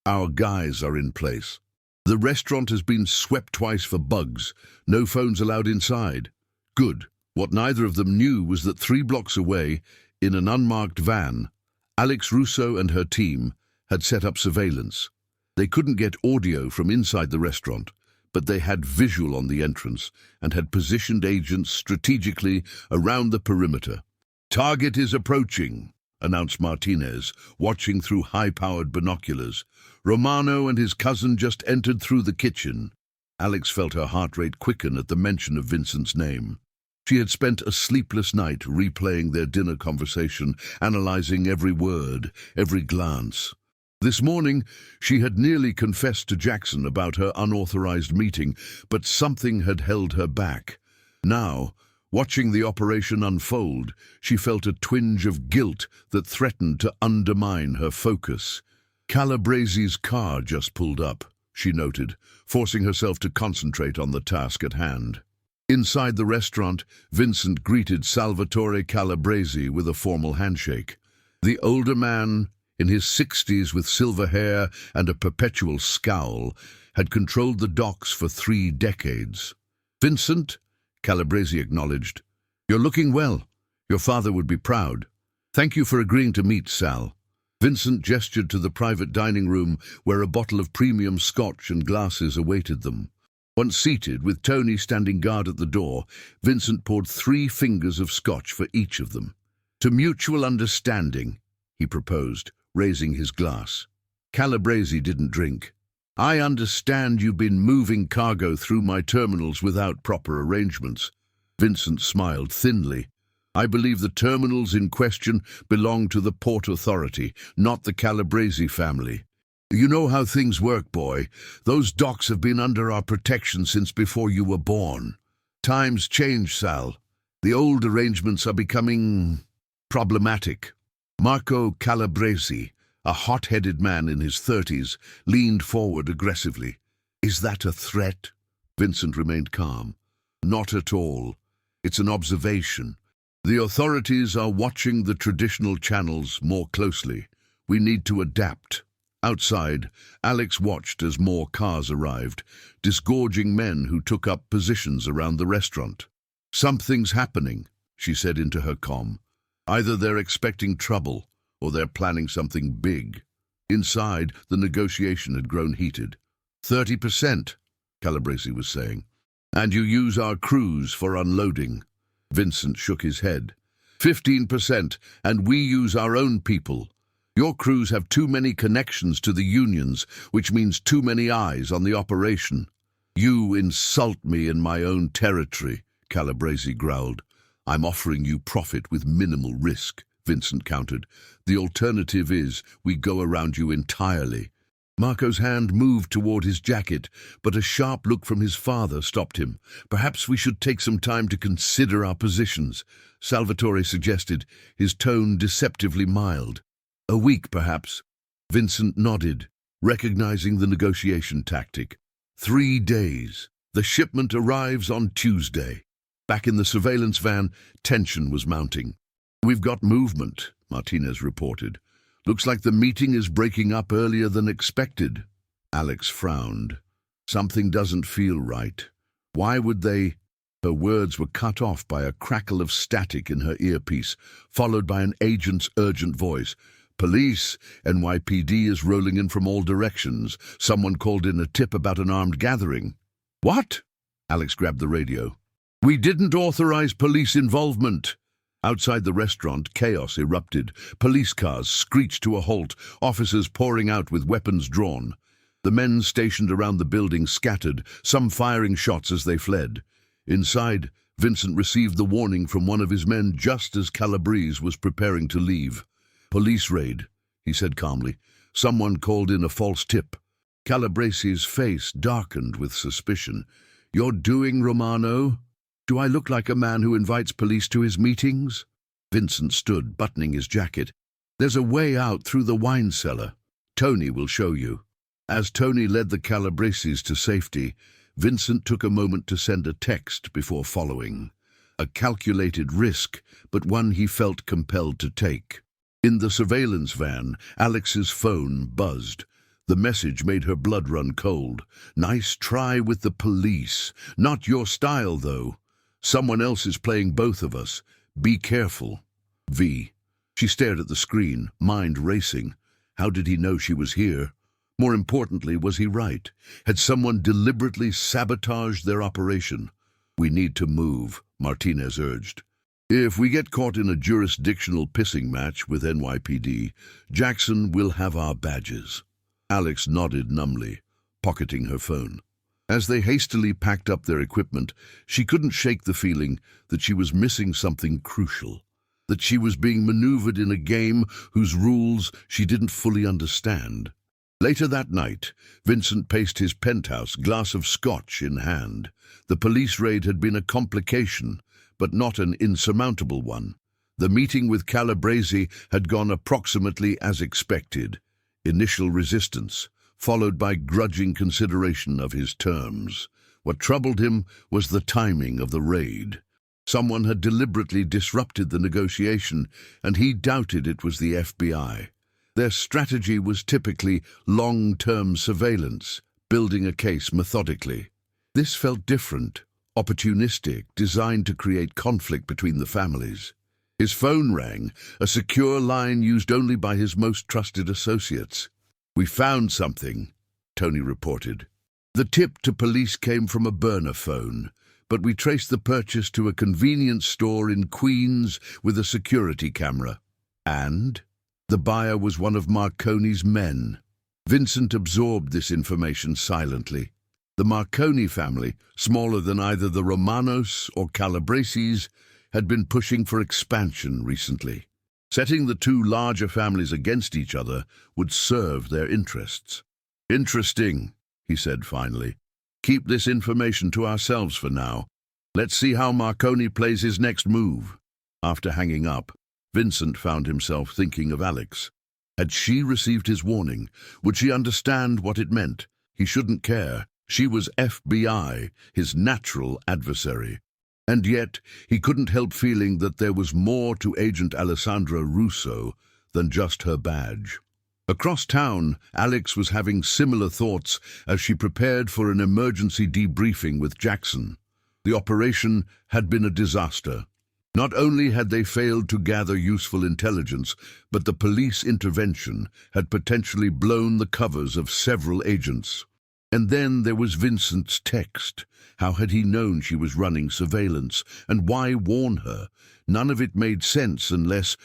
"Our guys are in place. The restaurant has been swept twice for bugs. No phones allowed inside." "Good." What neither of them knew was that 3 blocks away, in an unmarked van, Alex Russo and her team had set up surveillance. They couldn't get audio from inside the restaurant, but they had visual on the entrance and had positioned agents strategically around the perimeter. "Target is approaching," announced Martinez, watching through high-powered binoculars. Romano and his cousin just entered through the kitchen. Alex felt her heart rate quicken at the mention of Vincent's name. She had spent a sleepless night replaying their dinner conversation, analyzing every word, every glance. This morning, she had nearly confessed to Jackson about her unauthorized meeting, but something had held her back. Now, watching the operation unfold, she felt a twinge of guilt that threatened to undermine her focus. Calabrese's car just pulled up, she noted, forcing herself to concentrate on the task at hand. Inside the restaurant, Vincent greeted Salvatore Calabrese with a formal handshake. The older man, in his 60s with silver hair and a perpetual scowl, had controlled the docks for 3 decades. "Vincent," Calabrese acknowledged, "you're looking well. Your father would be proud. Thank you for agreeing to meet, Sal." Vincent gestured to the private dining room where a bottle of premium scotch and glasses awaited them. Once seated, with Tony standing guard at the door, Vincent poured 3 fingers of scotch for each of them. "To mutual understanding," he proposed, raising his glass. Calabrese didn't drink. "I understand you've been moving cargo through my terminals without proper arrangements." Vincent smiled thinly. "I believe the terminals in question belong to the Port Authority, not the Calabrese family. You know how things work, boy. Those docks have been under our protection since before you were born. Times change, Sal. The old arrangements are becoming problematic." Marco Calabrese, a hot-headed man in his 30s, leaned forward aggressively. "Is that a threat?" Vincent remained calm. "Not at all. It's an observation. The authorities are watching the traditional channels more closely. We need to adapt." Outside, Alex watched as more cars arrived, disgorging men who took up positions around the restaurant. "Something's happening," she said into her comm. "Either they're expecting trouble, or they're planning something big." Inside, the negotiation had grown heated. 30%, Calabrese was saying. "And you use our crews for unloading." Vincent shook his head. 15%, and we use our own people. Your crews have too many connections to the unions, which means too many eyes on the operation." "You insult me in my own territory," Calabrese growled. "I'm offering you profit with minimal risk," Vincent countered. "The alternative is we go around you entirely." Marco's hand moved toward his jacket, but a sharp look from his father stopped him. "Perhaps we should take some time to consider our positions," Salvatore suggested, his tone deceptively mild. "A week, perhaps." Vincent nodded, recognizing the negotiation tactic. 3 days. The shipment arrives on Tuesday. Back in the surveillance van, tension was mounting. "We've got movement," Martinez reported. "Looks like the meeting is breaking up earlier than expected." Alex frowned. "Something doesn't feel right. Why would they—" Her words were cut off by a crackle of static in her earpiece, followed by an agent's urgent voice. "Police! NYPD is rolling in from all directions. Someone called in a tip about an armed gathering." "What?" Alex grabbed the radio. "We didn't authorize police involvement." Outside the restaurant, chaos erupted. Police cars screeched to a halt, officers pouring out with weapons drawn. The men stationed around the building scattered, some firing shots as they fled. Inside, Vincent received the warning from one of his men just as Calabrese was preparing to leave. "Police raid," he said calmly. "Someone called in a false tip." Calabrese's face darkened with suspicion. "You're doing, Romano? Do I look like a man who invites police to his meetings?" Vincent stood, buttoning his jacket. "There's a way out through the wine cellar. Tony will show you." As Tony led the Calabreses to safety, Vincent took a moment to send a text before following. A calculated risk, but one he felt compelled to take. In the surveillance van, Alex's phone buzzed. The message made her blood run cold. "Nice try with the police. Not your style, though. Someone else is playing both of us. Be careful. V." She stared at the screen, mind racing. How did he know she was here? More importantly, was he right? Had someone deliberately sabotaged their operation? "We need to move," Martinez urged. "If we get caught in a jurisdictional pissing match with NYPD, Jackson will have our badges." Alex nodded numbly, pocketing her phone. As they hastily packed up their equipment, she couldn't shake the feeling that she was missing something crucial, that she was being maneuvered in a game whose rules she didn't fully understand. Later that night, Vincent paced his penthouse, glass of scotch in hand. The police raid had been a complication, but not an insurmountable one. The meeting with Calabrese had gone approximately as expected. Initial resistance, followed by grudging consideration of his terms. What troubled him was the timing of the raid. Someone had deliberately disrupted the negotiation, and he doubted it was the FBI. Their strategy was typically long-term surveillance, building a case methodically. This felt different, opportunistic, designed to create conflict between the families. His phone rang, a secure line used only by his most trusted associates. "We found something," Tony reported. The tip to police came from a burner phone, but we traced the purchase to a convenience store in Queens with a security camera. And the buyer was one of Marconi's men. Vincent absorbed this information silently. The Marconi family, smaller than either the Romanos or Calabreses, had been pushing for expansion recently. Setting the two larger families against each other would serve their interests. "Interesting," he said finally. "Keep this information to ourselves for now. Let's see how Marconi plays his next move." After hanging up, Vincent found himself thinking of Alex. Had she received his warning? Would she understand what it meant? He shouldn't care. She was FBI, his natural adversary. And yet, he couldn't help feeling that there was more to Agent Alessandra Russo than just her badge. Across town, Alex was having similar thoughts as she prepared for an emergency debriefing with Jackson. The operation had been a disaster. Not only had they failed to gather useful intelligence, but the police intervention had potentially blown the covers of several agents. And then there was Vincent's text. How had he known she was running surveillance, and why warn her? None of it made sense unless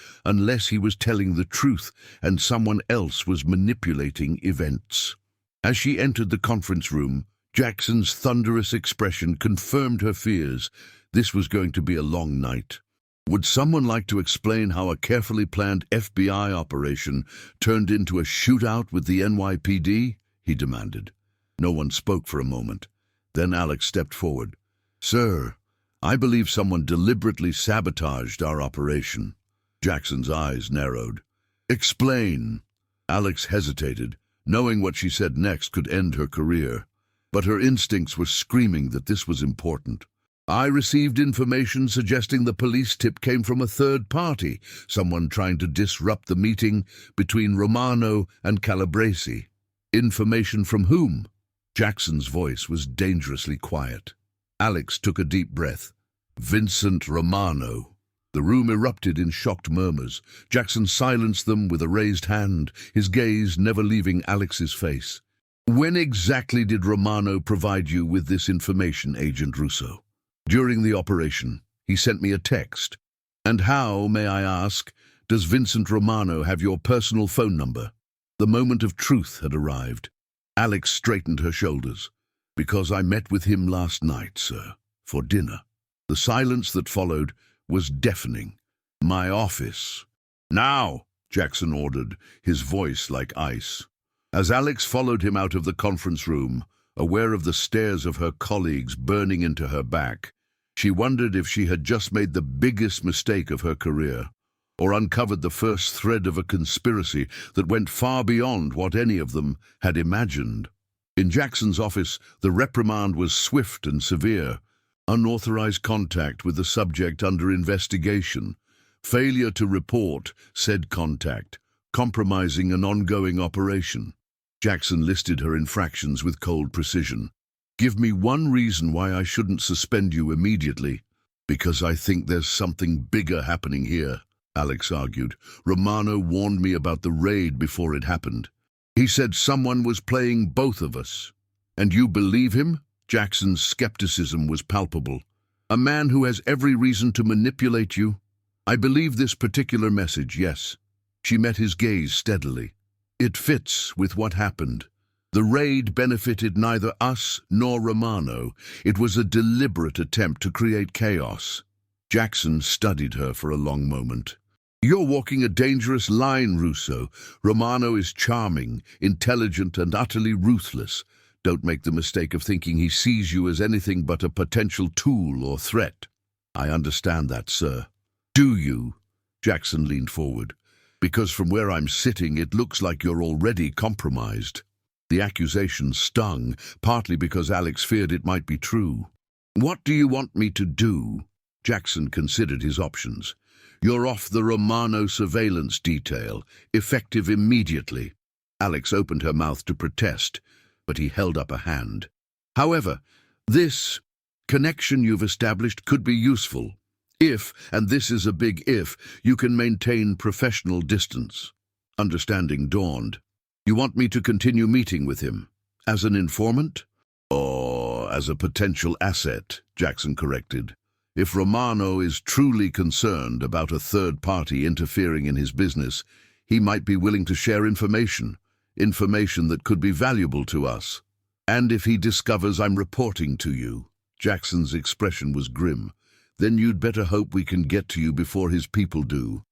he was telling the truth and someone else was manipulating events. As she entered the conference room, Jackson's thunderous expression confirmed her fears. This was going to be a long night. Would someone like to explain how a carefully planned FBI operation turned into a shootout with the NYPD? He demanded. No one spoke for a moment. Then Alex stepped forward. "Sir, I believe someone deliberately sabotaged our operation." Jackson's eyes narrowed. "Explain." Alex hesitated, knowing what she said next could end her career. But her instincts were screaming that this was important. "I received information suggesting the police tip came from a third party, someone trying to disrupt the meeting between Romano and Calabresi." "Information from whom?" Jackson's voice was dangerously quiet. Alex took a deep breath. "Vincent Romano." The room erupted in shocked murmurs. Jackson silenced them with a raised hand, his gaze never leaving Alex's face. "When exactly did Romano provide you with this information, Agent Russo?" "During the operation. He sent me a text." "And how, may I ask, does Vincent Romano have your personal phone number?" The moment of truth had arrived. Alex straightened her shoulders. "Because I met with him last night, sir, for dinner." The silence that followed was deafening. "My office." "Now!" Jackson ordered, his voice like ice. As Alex followed him out of the conference room, aware of the stares of her colleagues burning into her back, she wondered if she had just made the biggest mistake of her career, or uncovered the first thread of a conspiracy that went far beyond what any of them had imagined. In Jackson's office, the reprimand was swift and severe. Unauthorized contact with the subject under investigation. Failure to report said contact, compromising an ongoing operation. Jackson listed her infractions with cold precision. "Give me one reason why I shouldn't suspend you immediately." "Because I think there's something bigger happening here," Alex argued. "Romano warned me about the raid before it happened. He said someone was playing both of us." "And you believe him?" Jackson's skepticism was palpable. "A man who has every reason to manipulate you?" "I believe this particular message, yes." She met his gaze steadily. "It fits with what happened. The raid benefited neither us nor Romano. It was a deliberate attempt to create chaos." Jackson studied her for a long moment. "You're walking a dangerous line, Russo. Romano is charming, intelligent, and utterly ruthless. Don't make the mistake of thinking he sees you as anything but a potential tool or threat." "I understand that, sir." "Do you?" Jackson leaned forward. "Because from where I'm sitting, it looks like you're already compromised." The accusation stung, partly because Alex feared it might be true. "What do you want me to do?" Jackson considered his options. "You're off the Romano surveillance detail, effective immediately." Alex opened her mouth to protest, but he held up a hand. "However, this connection you've established could be useful. If, and this is a big if, you can maintain professional distance." Understanding dawned. "You want me to continue meeting with him? As an informant? Or as a potential asset, Jackson corrected. If Romano is truly concerned about a third party interfering in his business, he might be willing to share information that could be valuable to us. And if he discovers I'm reporting to you, Jackson's expression was grim, then you'd better hope we can get to you before his people do.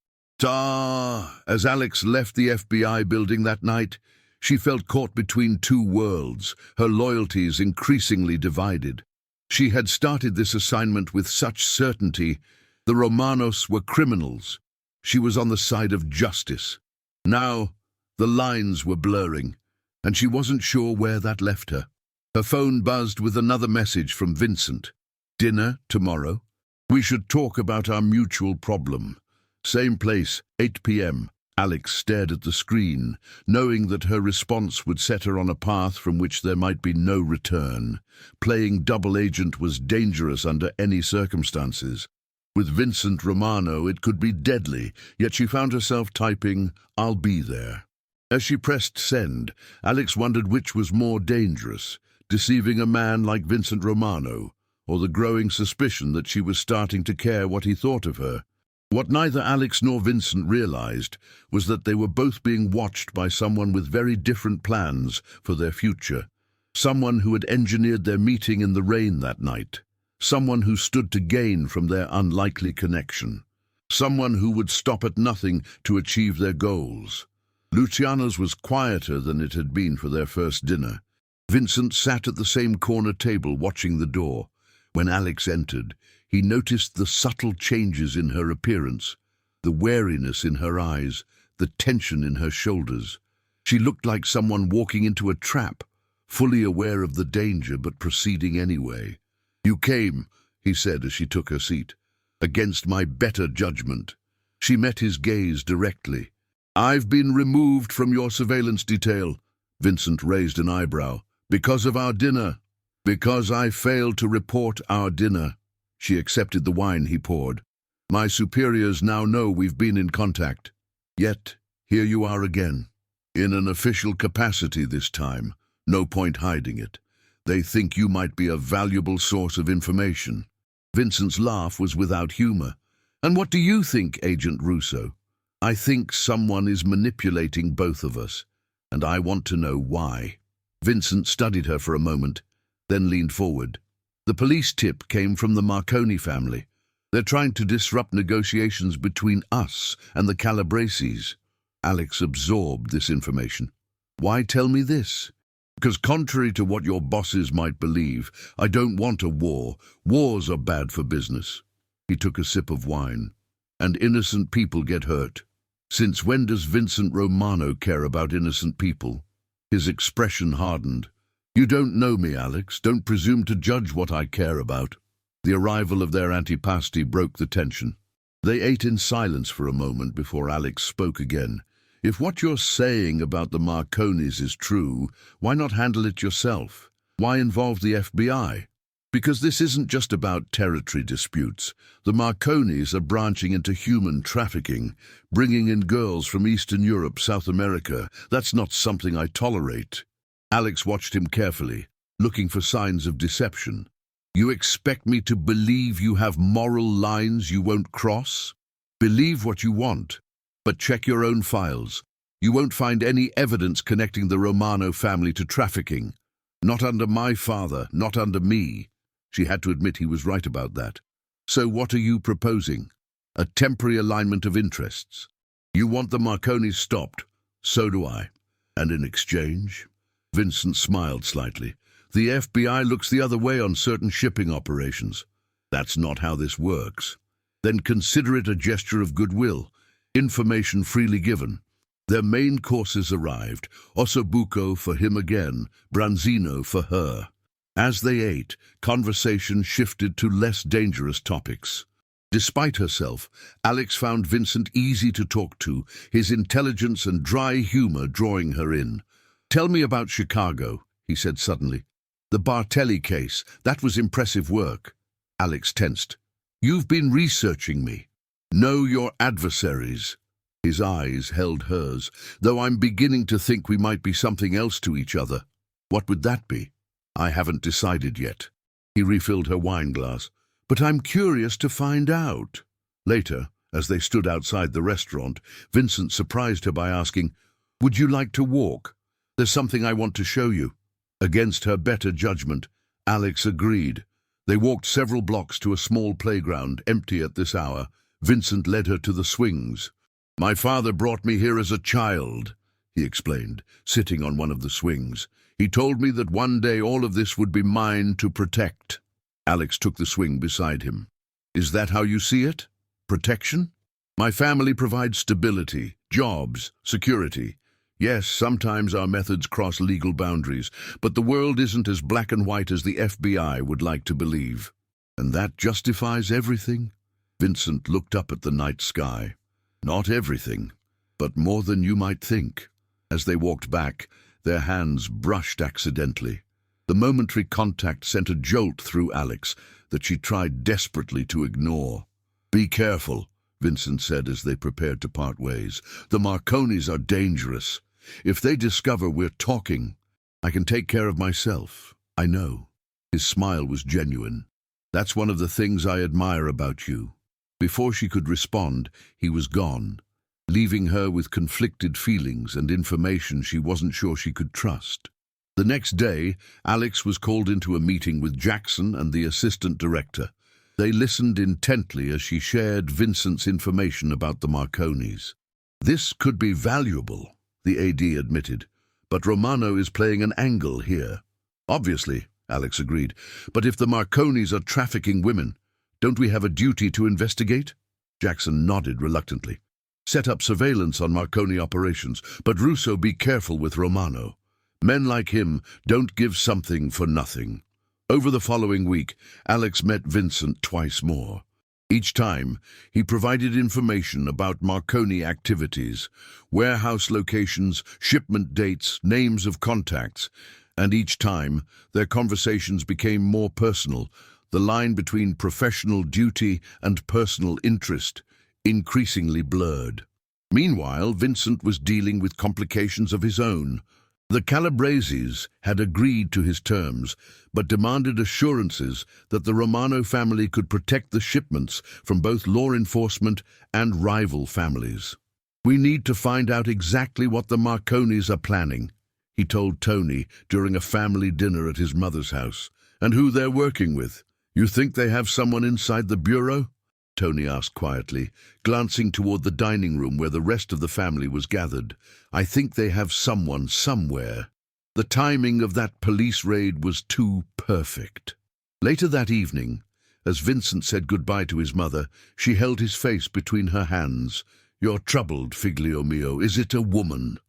As Alex left the FBI building that night, she felt caught between two worlds, her loyalties increasingly divided. She had started this assignment with such certainty. The Romanos were criminals. She was on the side of justice. Now, the lines were blurring, and she wasn't sure where that left her. Her phone buzzed with another message from Vincent. Dinner tomorrow? We should talk about our mutual problem. Same place, 8 p.m. Alex stared at the screen, knowing that her response would set her on a path from which there might be no return. Playing double agent was dangerous under any circumstances. With Vincent Romano, it could be deadly, yet she found herself typing, "I'll be there." As she pressed send, Alex wondered which was more dangerous, deceiving a man like Vincent Romano, or the growing suspicion that she was starting to care what he thought of her. What neither Alex nor Vincent realized was that they were both being watched by someone with very different plans for their future. Someone who had engineered their meeting in the rain that night. Someone who stood to gain from their unlikely connection. Someone who would stop at nothing to achieve their goals. Luciana's was quieter than it had been for their first dinner. Vincent sat at the same corner table watching the door. When Alex entered, he noticed the subtle changes in her appearance, the wariness in her eyes, the tension in her shoulders. She looked like someone walking into a trap, fully aware of the danger but proceeding anyway. "You came," he said as she took her seat, "against my better judgment." She met his gaze directly. "I've been removed from your surveillance detail." Vincent raised an eyebrow. "Because of our dinner." "Because I failed to report our dinner." She accepted the wine he poured. "My superiors now know we've been in contact. Yet, here you are again. In an official capacity this time. No point hiding it. They think you might be a valuable source of information." Vincent's laugh was without humor. "And what do you think, Agent Russo?" "I think someone is manipulating both of us, and I want to know why." Vincent studied her for a moment, then leaned forward. "The police tip came from the Marconi family. They're trying to disrupt negotiations between us and the Calabreses." Alex absorbed this information. "Why tell me this?" "Because contrary to what your bosses might believe, I don't want a war. Wars are bad for business." He took a sip of wine. "And innocent people get hurt. Since when does Vincent Romano care about innocent people?" His expression hardened. "You don't know me, Alex. Don't presume to judge what I care about." The arrival of their antipasti broke the tension. They ate in silence for a moment before Alex spoke again. "If what you're saying about the Marconis is true, why not handle it yourself? Why involve the FBI? Because this isn't just about territory disputes. The Marconis are branching into human trafficking, bringing in girls from Eastern Europe, South America. That's not something I tolerate." Alex watched him carefully, looking for signs of deception. "You expect me to believe you have moral lines you won't cross? Believe what you want, but check your own files. You won't find any evidence connecting the Romano family to trafficking. Not under my father, not under me." She had to admit he was right about that. "So what are you proposing? A temporary alignment of interests? You want the Marconis stopped. So do I. And in exchange?" Vincent smiled slightly. "The FBI looks the other way on certain shipping operations." "That's not how this works." "Then consider it a gesture of goodwill. Information freely given." Their main courses arrived. Ossobuco for him again, branzino for her. As they ate, conversation shifted to less dangerous topics. Despite herself, Alex found Vincent easy to talk to, his intelligence and dry humor drawing her in. "Tell me about Chicago," he said suddenly. "The Bartelli case, that was impressive work." Alex tensed. "You've been researching me. Know your adversaries." His eyes held hers, "Though I'm beginning to think we might be something else to each other." "What would that be?" I haven't decided yet. He refilled her wine glass. But I'm curious to find out. Later, as they stood outside the restaurant, Vincent surprised her by asking, "Would you like to walk? There's something I want to show you." Against her better judgment, Alex agreed. They walked several blocks to a small playground, empty at this hour. Vincent led her to the swings. "My father brought me here as a child," he explained, sitting on one of the swings. "He told me that one day all of this would be mine to protect." Alex took the swing beside him. "Is that how you see it? Protection? My family provides stability, jobs, security. Yes, sometimes our methods cross legal boundaries, but the world isn't as black and white as the FBI would like to believe. And that justifies everything?" Vincent looked up at the night sky. "Not everything, but more than you might think." As they walked back, their hands brushed accidentally. The momentary contact sent a jolt through Alex that she tried desperately to ignore. "Be careful," Vincent said as they prepared to part ways. "The Marconis are dangerous. If they discover we're talking, I can take care of myself. I know." His smile was genuine. "That's one of the things I admire about you." Before she could respond, he was gone, leaving her with conflicted feelings and information she wasn't sure she could trust. The next day, Alex was called into a meeting with Jackson and the assistant director. They listened intently as she shared Vincent's information about the Marconis. "This could be valuable," the AD admitted, "but Romano is playing an angle here." "Obviously," Alex agreed, "but if the Marconis are trafficking women, don't we have a duty to investigate?" Jackson nodded reluctantly. "Set up surveillance on Marconi operations, but Russo, be careful with Romano. Men like him don't give something for nothing." Over the following week, Alex met Vincent twice more. Each time, he provided information about Marconi activities, warehouse locations, shipment dates, names of contacts, and each time, their conversations became more personal, the line between professional duty and personal interest increasingly blurred. Meanwhile, Vincent was dealing with complications of his own. The Calabreses had agreed to his terms, but demanded assurances that the Romano family could protect the shipments from both law enforcement and rival families. "We need to find out exactly what the Marconis are planning," he told Tony during a family dinner at his mother's house, "and who they're working with. You think they have someone inside the bureau?" Tony asked quietly, glancing toward the dining room where the rest of the family was gathered. "I think they have someone somewhere." The timing of that police raid was too perfect. Later that evening, as Vincent said goodbye to his mother, she held his face between her hands. "You're troubled, figlio mio. Is it a woman?"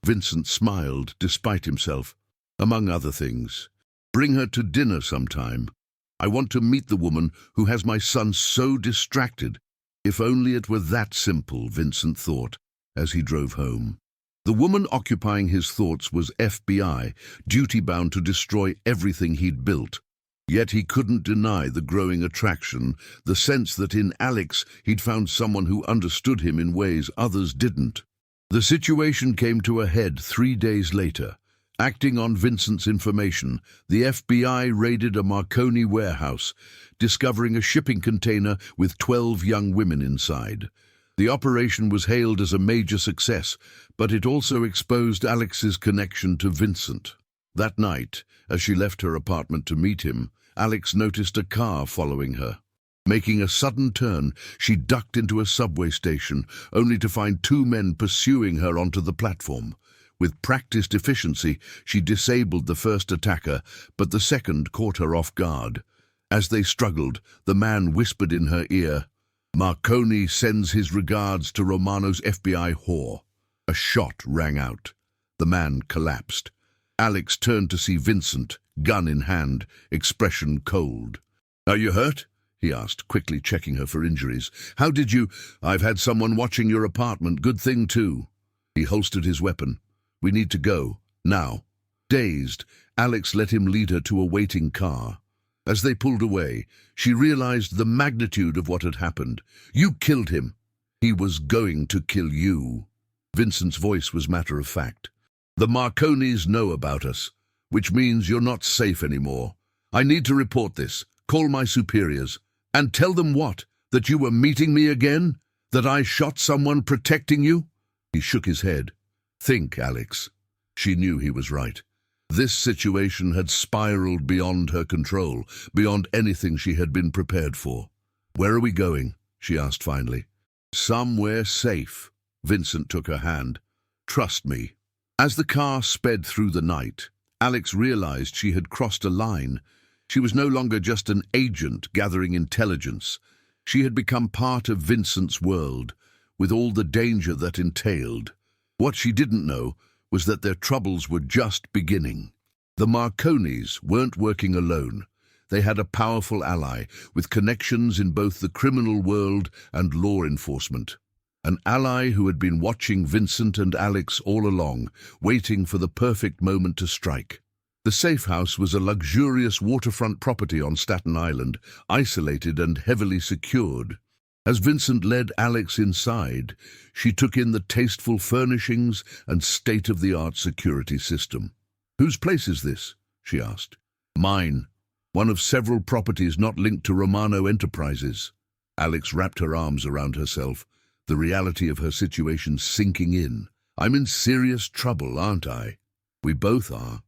Vincent smiled, despite himself. "Among other things. Bring her to dinner sometime. I want to meet the woman who has my son so distracted." If only it were that simple, Vincent thought, as he drove home. The woman occupying his thoughts was FBI, duty-bound to destroy everything he'd built. Yet he couldn't deny the growing attraction, the sense that in Alex he'd found someone who understood him in ways others didn't. The situation came to a head 3 days later. Acting on Vincent's information, the FBI raided a Marconi warehouse, discovering a shipping container with 12 young women inside. The operation was hailed as a major success, but it also exposed Alex's connection to Vincent. That night, as she left her apartment to meet him, Alex noticed a car following her. Making a sudden turn, she ducked into a subway station, only to find 2 men pursuing her onto the platform. With practiced efficiency, she disabled the first attacker, but the second caught her off guard. As they struggled, the man whispered in her ear, "Marconi sends his regards to Romano's FBI whore." A shot rang out. The man collapsed. Alex turned to see Vincent, gun in hand, expression cold. "Are you hurt?" he asked, quickly checking her for injuries. "How did you—" "I've had someone watching your apartment. Good thing, too." He holstered his weapon. "We need to go, now." Dazed, Alex let him lead her to a waiting car. As they pulled away, she realized the magnitude of what had happened. "You killed him. He was going to kill you." Vincent's voice was matter of fact. "The Marconis know about us. which means you're not safe anymore. I need to report this, call my superiors, and tell them what? That you were meeting me again? That I shot someone protecting you?" He shook his head. "Think, Alex." She knew he was right. This situation had spiraled beyond her control, beyond anything she had been prepared for. "Where are we going?" she asked finally. "Somewhere safe." Vincent took her hand. "Trust me." As the car sped through the night, Alex realized she had crossed a line. She was no longer just an agent gathering intelligence. She had become part of Vincent's world, with all the danger that entailed. What she didn't know was that their troubles were just beginning. The Marconis weren't working alone. They had a powerful ally with connections in both the criminal world and law enforcement. An ally who had been watching Vincent and Alex all along, waiting for the perfect moment to strike. The safe house was a luxurious waterfront property on Staten Island, isolated and heavily secured. As Vincent led Alex inside, she took in the tasteful furnishings and state-of-the-art security system. "Whose place is this?" she asked. "Mine. One of several properties not linked to Romano Enterprises." Alex wrapped her arms around herself, the reality of her situation sinking in. "I'm in serious trouble, aren't I?" "We both are."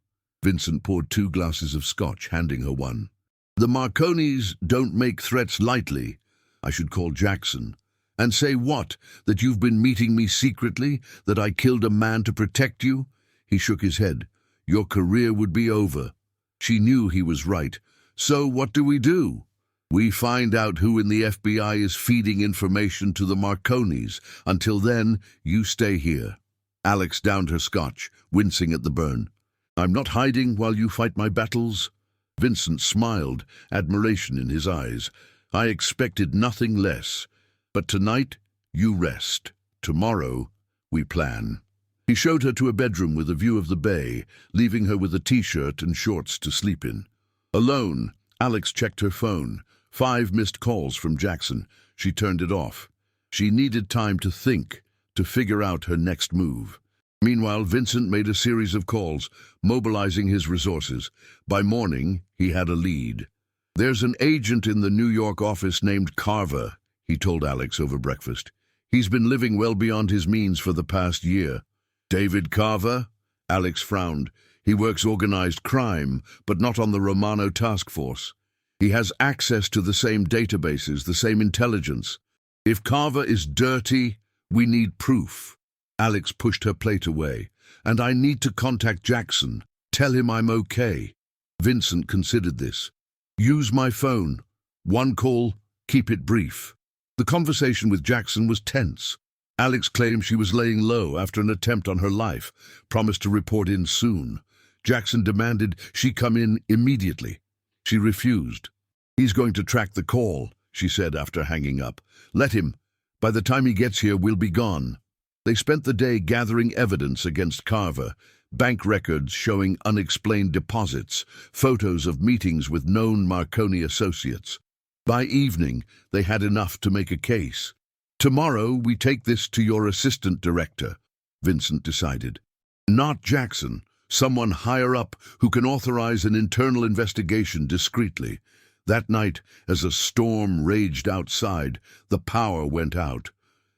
Vincent poured 2 glasses of scotch, handing her one. "The Marconis don't make threats lightly. I should call Jackson. And say what? That you've been meeting me secretly? That I killed a man to protect you?" He shook his head. "Your career would be over." She knew he was right. "So what do? We find out who in the FBI is feeding information to the Marconis. Until then, you stay here." Alex downed her scotch, wincing at the burn. "I'm not hiding while you fight my battles." Vincent smiled, admiration in his eyes. "I expected nothing less. But tonight, you rest. Tomorrow, we plan." He showed her to a bedroom with a view of the bay, leaving her with a t-shirt and shorts to sleep in. Alone, Alex checked her phone. 5 missed calls from Jackson. She turned it off. She needed time to think, to figure out her next move. Meanwhile, Vincent made a series of calls, mobilizing his resources. By morning, he had a lead. "There's an agent in the New York office named Carver," he told Alex over breakfast. "He's been living well beyond his means for the past year." "David Carver?" Alex frowned. "He works organized crime, but not on the Romano task force. He has access to the same databases, the same intelligence. If Carver is dirty, we need proof." Alex pushed her plate away. "And I need to contact Jackson. Tell him I'm okay." Vincent considered this. "Use my phone. 1 call, keep it brief." The conversation with Jackson was tense. Alex claimed she was laying low after an attempt on her life, promised to report in soon. Jackson demanded she come in immediately. She refused. "He's going to track the call," she said after hanging up. "Let him. By the time he gets here, we'll be gone." They spent the day gathering evidence against Carver, bank records showing unexplained deposits, photos of meetings with known Marconi associates. By evening, they had enough to make a case. "Tomorrow, we take this to your assistant director," Vincent decided. "Not Jackson, someone higher up who can authorize an internal investigation discreetly." That night, as a storm raged outside, the power went out.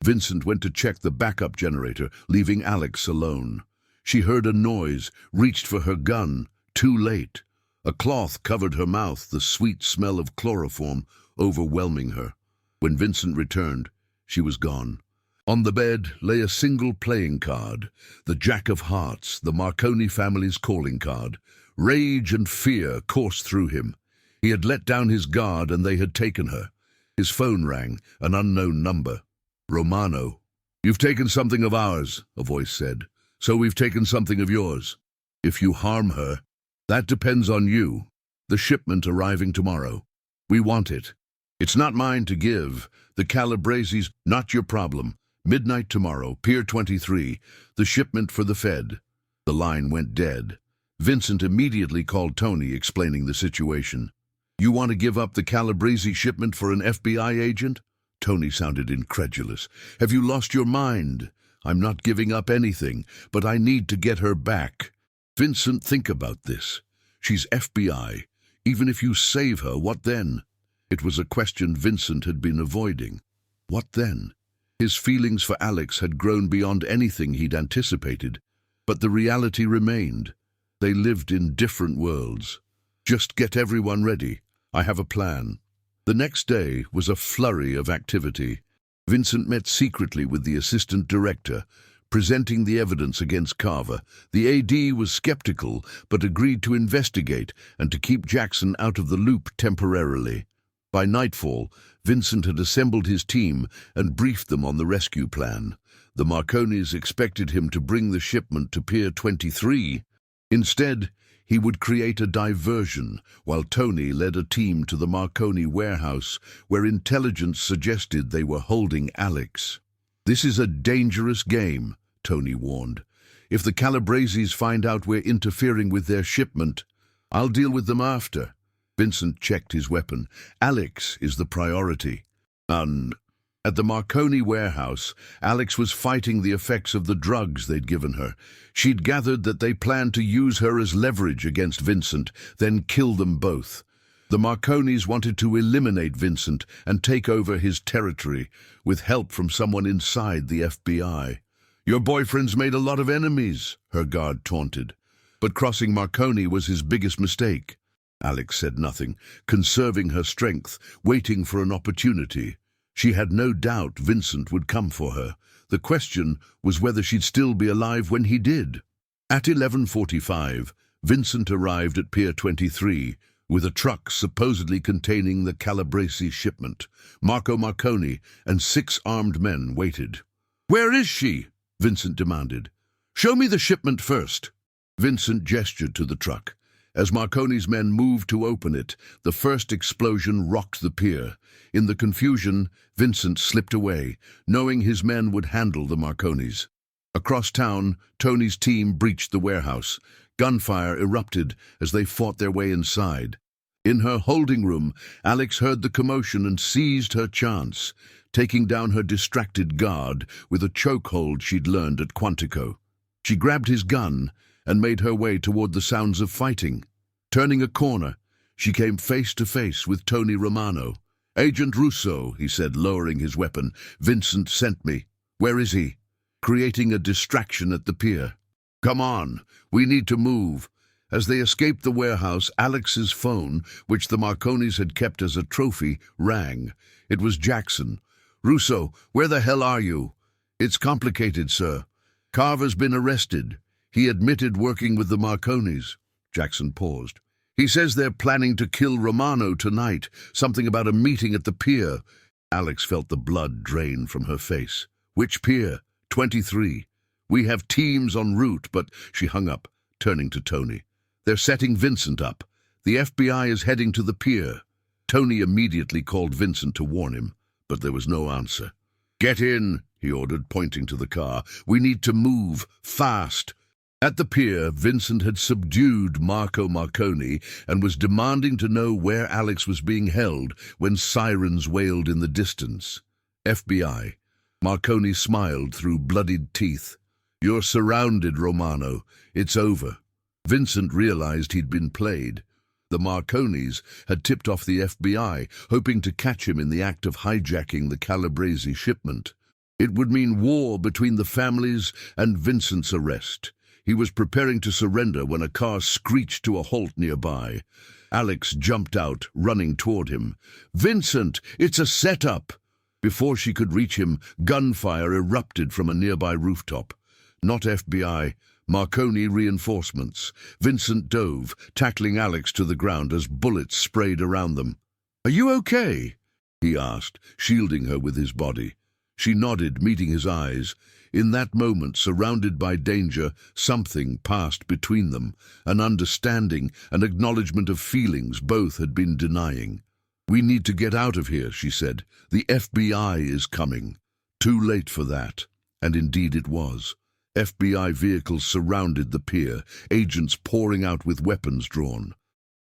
Vincent went to check the backup generator, leaving Alex alone. She heard a noise, reached for her gun, too late. A cloth covered her mouth, the sweet smell of chloroform overwhelming her. When Vincent returned, she was gone. On the bed lay a single playing card, the Jack of Hearts, the Marconi family's calling card. Rage and fear coursed through him. He had let down his guard and they had taken her. His phone rang, an unknown number. "Romano." "You've taken something of ours," a voice said. "So we've taken something of yours. If you harm her, that depends on you. The shipment arriving tomorrow. We want it. It's not mine to give. The Calabresi's not your problem. Midnight tomorrow, Pier 23, the shipment for the Fed." The line went dead. Vincent immediately called Tony, explaining the situation. "You want to give up the Calabresi shipment for an FBI agent?" Tony sounded incredulous. "Have you lost your mind?" "I'm not giving up anything, but I need to get her back." Vincent, think about this. She's FBI. Even if you save her, what then? It was a question Vincent had been avoiding. What then? His feelings for Alex had grown beyond anything he'd anticipated, but the reality remained. They lived in different worlds. Just get everyone ready. I have a plan. The next day was a flurry of activity. Vincent met secretly with the assistant director, presenting the evidence against Carver. The AD was skeptical, but agreed to investigate and to keep Jackson out of the loop temporarily. By nightfall, Vincent had assembled his team and briefed them on the rescue plan. The Marconis expected him to bring the shipment to Pier 23. Instead, he would create a diversion, while Tony led a team to the Marconi warehouse, where intelligence suggested they were holding Alex. "This is a dangerous game," Tony warned. "If the Calabreses find out we're interfering with their shipment, I'll deal with them after." Vincent checked his weapon. "Alex is the priority." At the Marconi warehouse, Alex was fighting the effects of the drugs they'd given her. She'd gathered that they planned to use her as leverage against Vincent, then kill them both. The Marconis wanted to eliminate Vincent and take over his territory, with help from someone inside the FBI. "Your boyfriend's made a lot of enemies," her guard taunted. But crossing Marconi was his biggest mistake. Alex said nothing, conserving her strength, waiting for an opportunity. She had no doubt Vincent would come for her. The question was whether she'd still be alive when he did. At 11:45, Vincent arrived at Pier 23 with a truck supposedly containing the Calabrese shipment. Marco Marconi and 6 armed men waited. "Where is she?" Vincent demanded. "Show me the shipment first." Vincent gestured to the truck. As Marconi's men moved to open it, the first explosion rocked the pier. In the confusion, Vincent slipped away, knowing his men would handle the Marconis. Across town, Tony's team breached the warehouse. Gunfire erupted as they fought their way inside. In her holding room, Alex heard the commotion and seized her chance, taking down her distracted guard with a chokehold she'd learned at Quantico. She grabbed his gun and made her way toward the sounds of fighting. Turning a corner, she came face to face with Tony Romano. "Agent Russo," he said, lowering his weapon. "Vincent sent me. Where is he?" "Creating a distraction at the pier." "Come on, we need to move." As they escaped the warehouse, Alex's phone, which the Marconis had kept as a trophy, rang. It was Jackson. "Russo, where the hell are you?" "It's complicated, sir. Carver's been arrested. He admitted working with the Marconis." Jackson paused. "He says they're planning to kill Romano tonight, something about a meeting at the pier." Alex felt the blood drain from her face. "Which pier?" 23. "We have teams en route, but—" She hung up, turning to Tony. "They're setting Vincent up. The FBI is heading to the pier." Tony immediately called Vincent to warn him, but there was no answer. "Get in," he ordered, pointing to the car. "We need to move, fast." At the pier, Vincent had subdued Marco Marconi and was demanding to know where Alex was being held when sirens wailed in the distance. "FBI." Marconi smiled through bloodied teeth. "You're surrounded, Romano. It's over." Vincent realized he'd been played. The Marconis had tipped off the FBI, hoping to catch him in the act of hijacking the Calabrese shipment. It would mean war between the families and Vincent's arrest. He was preparing to surrender when a car screeched to a halt nearby. Alex jumped out, running toward him. "Vincent, it's a setup!" Before she could reach him, gunfire erupted from a nearby rooftop. Not FBI, Marconi reinforcements. Vincent dove, tackling Alex to the ground as bullets sprayed around them. "Are you okay?" he asked, shielding her with his body. She nodded, meeting his eyes. In that moment, surrounded by danger, something passed between them, an understanding, an acknowledgement of feelings both had been denying. "We need to get out of here," she said. "The FBI is coming." Too late for that, and indeed it was. FBI vehicles surrounded the pier, agents pouring out with weapons drawn.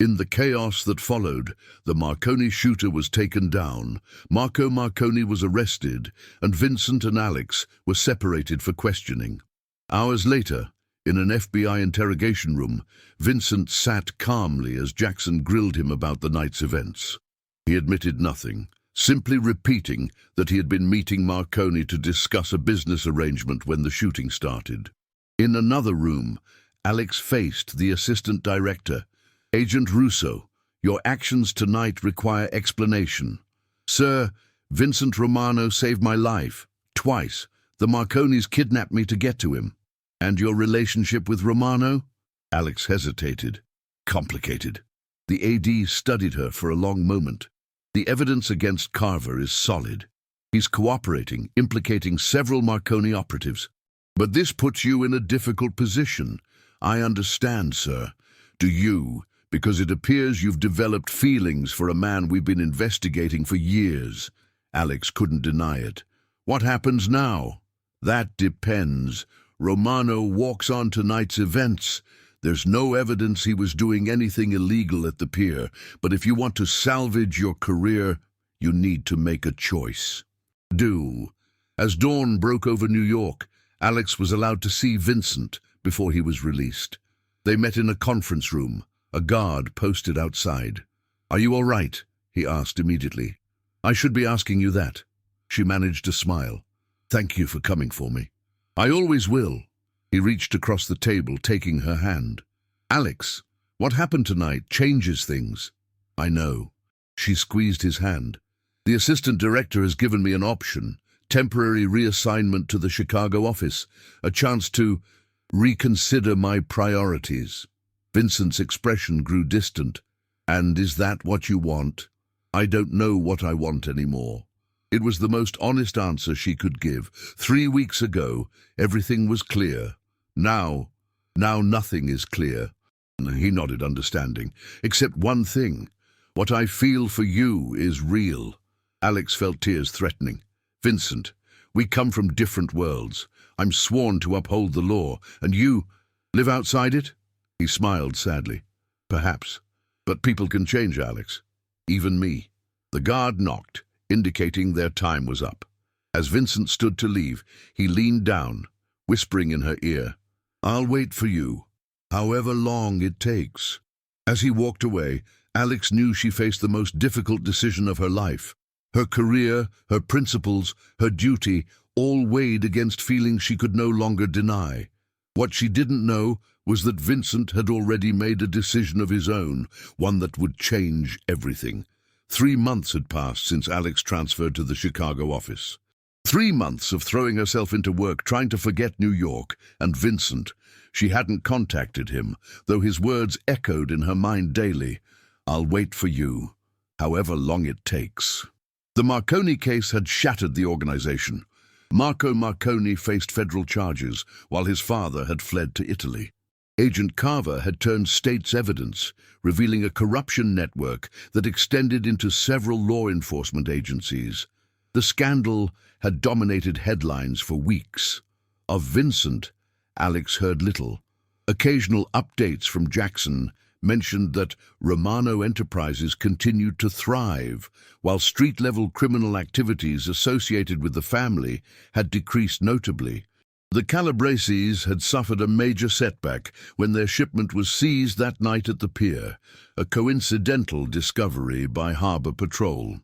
In the chaos that followed, the Marconi shooter was taken down, Marco Marconi was arrested, and Vincent and Alex were separated for questioning. Hours later, In an FBI interrogation room, Vincent sat calmly as Jackson grilled him about the night's events. He admitted nothing, simply repeating that he had been meeting Marconi to discuss a business arrangement when the shooting started. In another room, Alex faced the assistant director. "Agent Russo, your actions tonight require explanation." "Sir, Vincent Romano saved my life. Twice. The Marconis kidnapped me to get to him." "And your relationship with Romano?" Alex hesitated. "Complicated." The AD studied her for a long moment. "The evidence against Carver is solid. He's cooperating, implicating several Marconi operatives. But this puts you in a difficult position." "I understand, sir. Do you? Because it appears you've developed feelings for a man we've been investigating for years." Alex couldn't deny it. "What happens now?" "That depends. Romano walks on tonight's events. There's no evidence he was doing anything illegal at the pier, but if you want to salvage your career, you need to make a choice." "Do." As dawn broke over New York, Alex was allowed to see Vincent before he was released. They met in a conference room, a guard posted outside. "Are you all right?" he asked immediately. "I should be asking you that." She managed to smile. "Thank you for coming for me." "I always will." He reached across the table, taking her hand. "Alex, what happened tonight changes things." "I know." She squeezed his hand. "The assistant director has given me an option, temporary reassignment to the Chicago office, a chance to reconsider my priorities." Vincent's expression grew distant. "And is that what you want?" "I don't know what I want anymore." It was the most honest answer she could give. 3 weeks ago, everything was clear. Now nothing is clear. He nodded, understanding. "Except one thing. What I feel for you is real." Alex felt tears threatening. "Vincent, we come from different worlds. I'm sworn to uphold the law, and you live outside it?" He smiled sadly. "Perhaps. But people can change, Alex. Even me." The guard knocked, indicating their time was up. As Vincent stood to leave, he leaned down, whispering in her ear, "I'll wait for you, however long it takes." As he walked away, Alex knew she faced the most difficult decision of her life. Her career, her principles, her duty, all weighed against feelings she could no longer deny. What she didn't know was that Vincent had already made a decision of his own, one that would change everything. 3 months had passed since Alex transferred to the Chicago office. 3 months of throwing herself into work, trying to forget New York and Vincent. She hadn't contacted him, though his words echoed in her mind daily. "I'll wait for you, however long it takes." The Marconi case had shattered the organization. Marco Marconi faced federal charges, while his father had fled to Italy. Agent Carver had turned state's evidence, revealing a corruption network that extended into several law enforcement agencies. The scandal had dominated headlines for weeks. Of Vincent, Alex heard little. Occasional updates from Jackson mentioned that Romano Enterprises continued to thrive, while street-level criminal activities associated with the family had decreased notably. The Calabreses had suffered a major setback when their shipment was seized that night at the pier, a coincidental discovery by Harbor Patrol.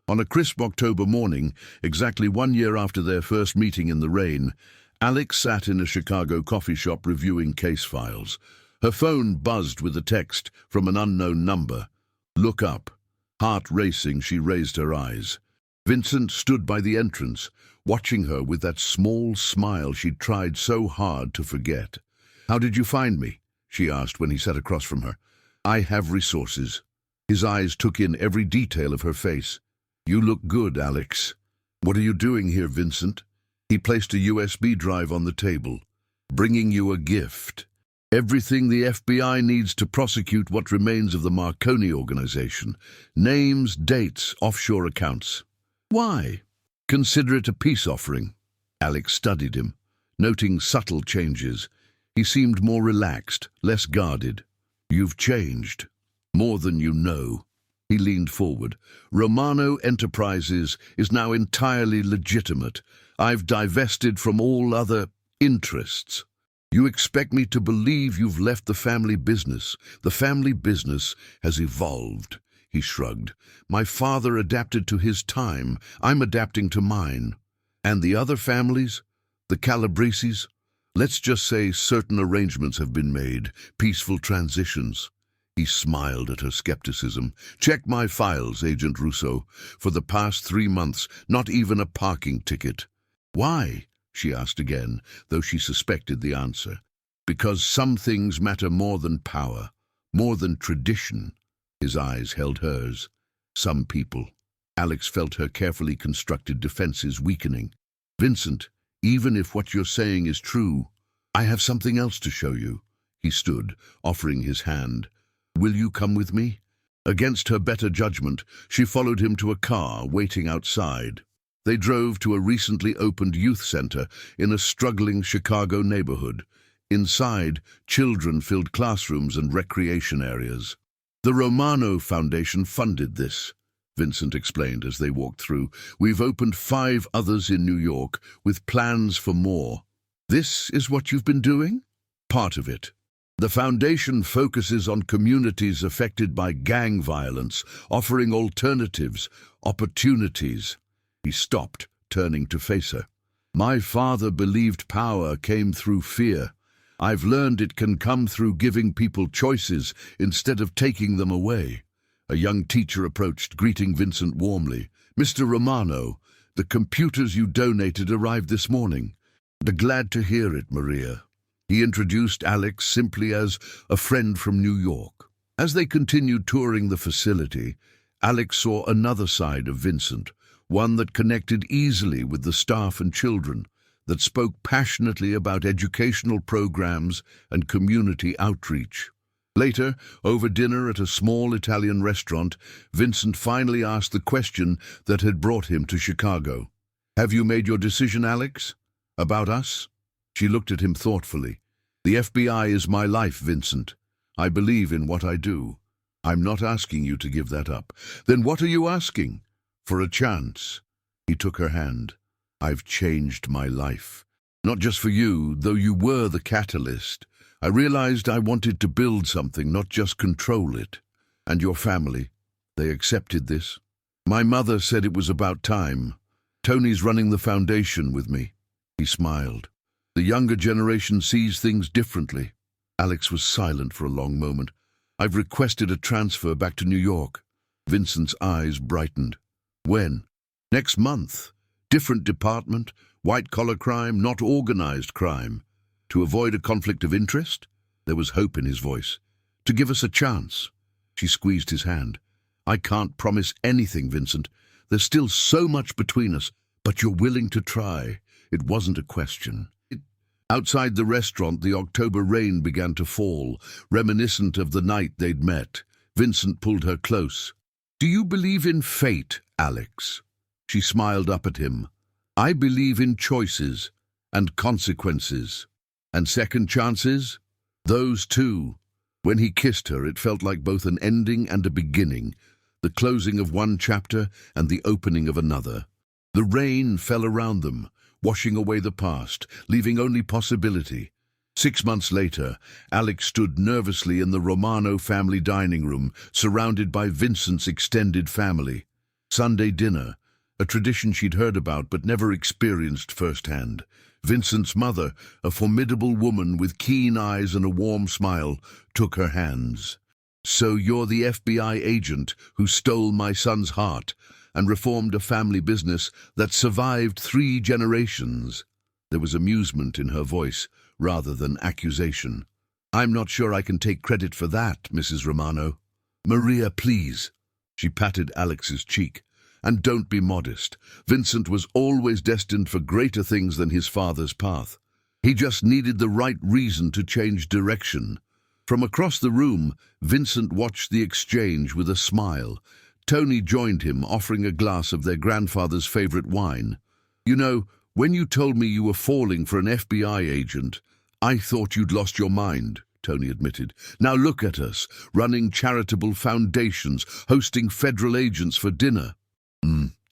On a crisp October morning, exactly 1 year after their first meeting in the rain, Alex sat in a Chicago coffee shop reviewing case files. Her phone buzzed with a text from an unknown number. "Look up." Heart racing, she raised her eyes. Vincent stood by the entrance, watching her with that small smile she'd tried so hard to forget. "How did you find me?" she asked when he sat across from her. "I have resources." His eyes took in every detail of her face. "You look good, Alex." "What are you doing here, Vincent?" He placed a USB drive on the table. "Bringing you a gift. Everything the FBI needs to prosecute what remains of the Marconi organization. Names, dates, offshore accounts." "Why?" "Consider it a peace offering." Alex studied him, noting subtle changes. He seemed more relaxed, less guarded. "You've changed. More than you know." He leaned forward. "Romano Enterprises is now entirely legitimate. I've divested from all other interests." You expect me to believe you've left the family business. The family business has evolved, he shrugged. My father adapted to his time. I'm adapting to mine. And the other families? The Calabreses? Let's just say certain arrangements have been made, peaceful transitions. He smiled at her skepticism. Check my files, Agent Russo. For the past 3 months, not even a parking ticket. Why? She asked again, though she suspected the answer. Because some things matter more than power, more than tradition. His eyes held hers. Some people. Alex felt her carefully constructed defenses weakening. Vincent, even if what you're saying is true, I have something else to show you. He stood, offering his hand. Will you come with me? Against her better judgment, she followed him to a car waiting outside. They drove to a recently opened youth center in a struggling Chicago neighborhood. Inside, children filled classrooms and recreation areas. The Romano Foundation funded this, Vincent explained as they walked through. We've opened 5 others in New York, with plans for more. This is what you've been doing? Part of it. The foundation focuses on communities affected by gang violence, offering alternatives, opportunities. He stopped, turning to face her. My father believed power came through fear. I've learned it can come through giving people choices instead of taking them away. A young teacher approached, greeting Vincent warmly. Mr. Romano, the computers you donated arrived this morning. Glad to hear it, Maria. He introduced Alex simply as a friend from New York. As they continued touring the facility, Alex saw another side of Vincent, one that connected easily with the staff and children, that spoke passionately about educational programs and community outreach. Later, over dinner at a small Italian restaurant, Vincent finally asked the question that had brought him to Chicago. Have you made your decision, Alex? About us? She looked at him thoughtfully. The FBI is my life, Vincent. I believe in what I do. I'm not asking you to give that up. Then what are you asking? For a chance. He took her hand. I've changed my life. Not just for you, though you were the catalyst. I realized I wanted to build something, not just control it. And your family, they accepted this? My mother said it was about time. Tony's running the foundation with me. He smiled. The younger generation sees things differently. Alex was silent for a long moment. I've requested a transfer back to New York. Vincent's eyes brightened. When? Next month. Different department, white-collar crime, not organized crime. To avoid a conflict of interest? There was hope in his voice. To give us a chance. She squeezed his hand. I can't promise anything, Vincent. There's still so much between us, but you're willing to try. It wasn't a question. Outside the restaurant, the October rain began to fall, reminiscent of the night they'd met. Vincent pulled her close. Do you believe in fate, Alex? She smiled up at him. I believe in choices and consequences. And second chances? Those too. When he kissed her, it felt like both an ending and a beginning, the closing of one chapter and the opening of another. The rain fell around them, washing away the past, leaving only possibility. 6 months later, Alex stood nervously in the Romano family dining room, surrounded by Vincent's extended family. Sunday dinner, a tradition she'd heard about but never experienced firsthand. Vincent's mother, a formidable woman with keen eyes and a warm smile, took her hands. So you're the FBI agent who stole my son's heart and reformed a family business that survived 3 generations. There was amusement in her voice, rather than accusation. I'm not sure I can take credit for that, Mrs. Romano. Maria, please. She patted Alex's cheek. And don't be modest. Vincent was always destined for greater things than his father's path. He just needed the right reason to change direction. From across the room, Vincent watched the exchange with a smile. Tony joined him, offering a glass of their grandfather's favorite wine. You know, when you told me you were falling for an FBI agent, I thought you'd lost your mind, Tony admitted. Now look at us, running charitable foundations, hosting federal agents for dinner.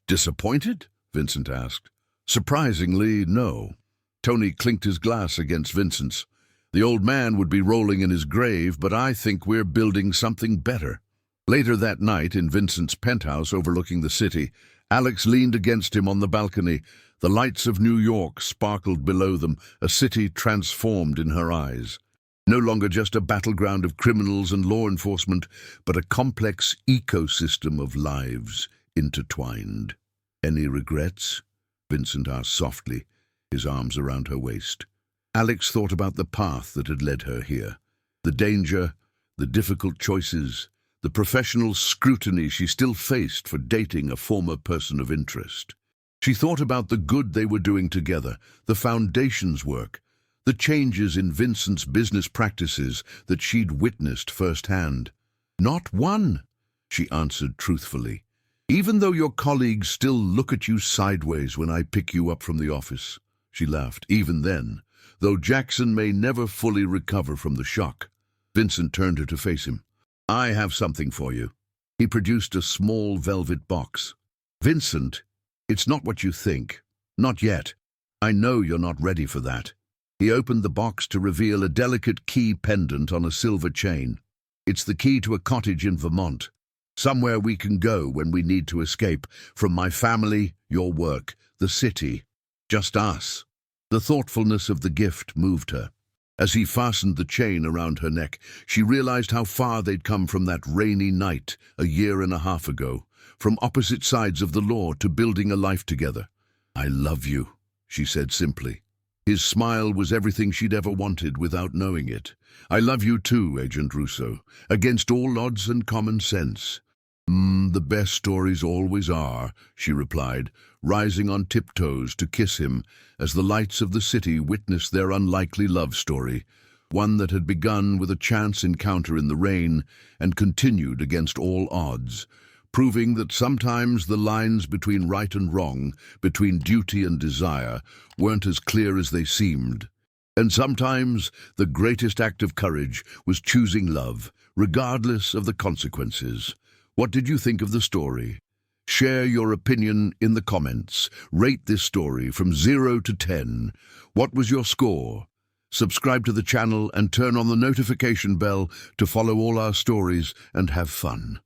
Disappointed? Vincent asked. Surprisingly, no. Tony clinked his glass against Vincent's. The old man would be rolling in his grave, but I think we're building something better. Later that night, in Vincent's penthouse overlooking the city, Alex leaned against him on the balcony. The lights of New York sparkled below them, a city transformed in her eyes. No longer just a battleground of criminals and law enforcement, but a complex ecosystem of lives intertwined. "Any regrets?" Vincent asked softly, his arms around her waist. Alex thought about the path that had led her here. The danger, the difficult choices, the professional scrutiny she still faced for dating a former person of interest. She thought about the good they were doing together, the foundation's work, the changes in Vincent's business practices that she'd witnessed firsthand. "Not one," she answered truthfully. "Even though your colleagues still look at you sideways when I pick you up from the office." She laughed. "Even then, though Jackson may never fully recover from the shock." Vincent turned her to face him. "I have something for you." He produced a small velvet box. "Vincent, it's not what you think. Not yet. I know you're not ready for that." He opened the box to reveal a delicate key pendant on a silver chain. "It's the key to a cottage in Vermont. Somewhere we can go when we need to escape from my family, your work, the city. Just us." The thoughtfulness of the gift moved her. As he fastened the chain around her neck, she realized how far they'd come from that rainy night a year and a half ago, from opposite sides of the law to building a life together. "I love you," she said simply. His smile was everything she'd ever wanted without knowing it. "I love you too, Agent Russo, against all odds and common sense." The best stories always are," she replied, rising on tiptoes to kiss him as the lights of the city witnessed their unlikely love story, one that had begun with a chance encounter in the rain and continued against all odds, proving that sometimes the lines between right and wrong, between duty and desire, weren't as clear as they seemed. And sometimes the greatest act of courage was choosing love, regardless of the consequences. What did you think of the story? Share your opinion in the comments. Rate this story from 0 to 10. What was your score? Subscribe to the channel and turn on the notification bell to follow all our stories and have fun.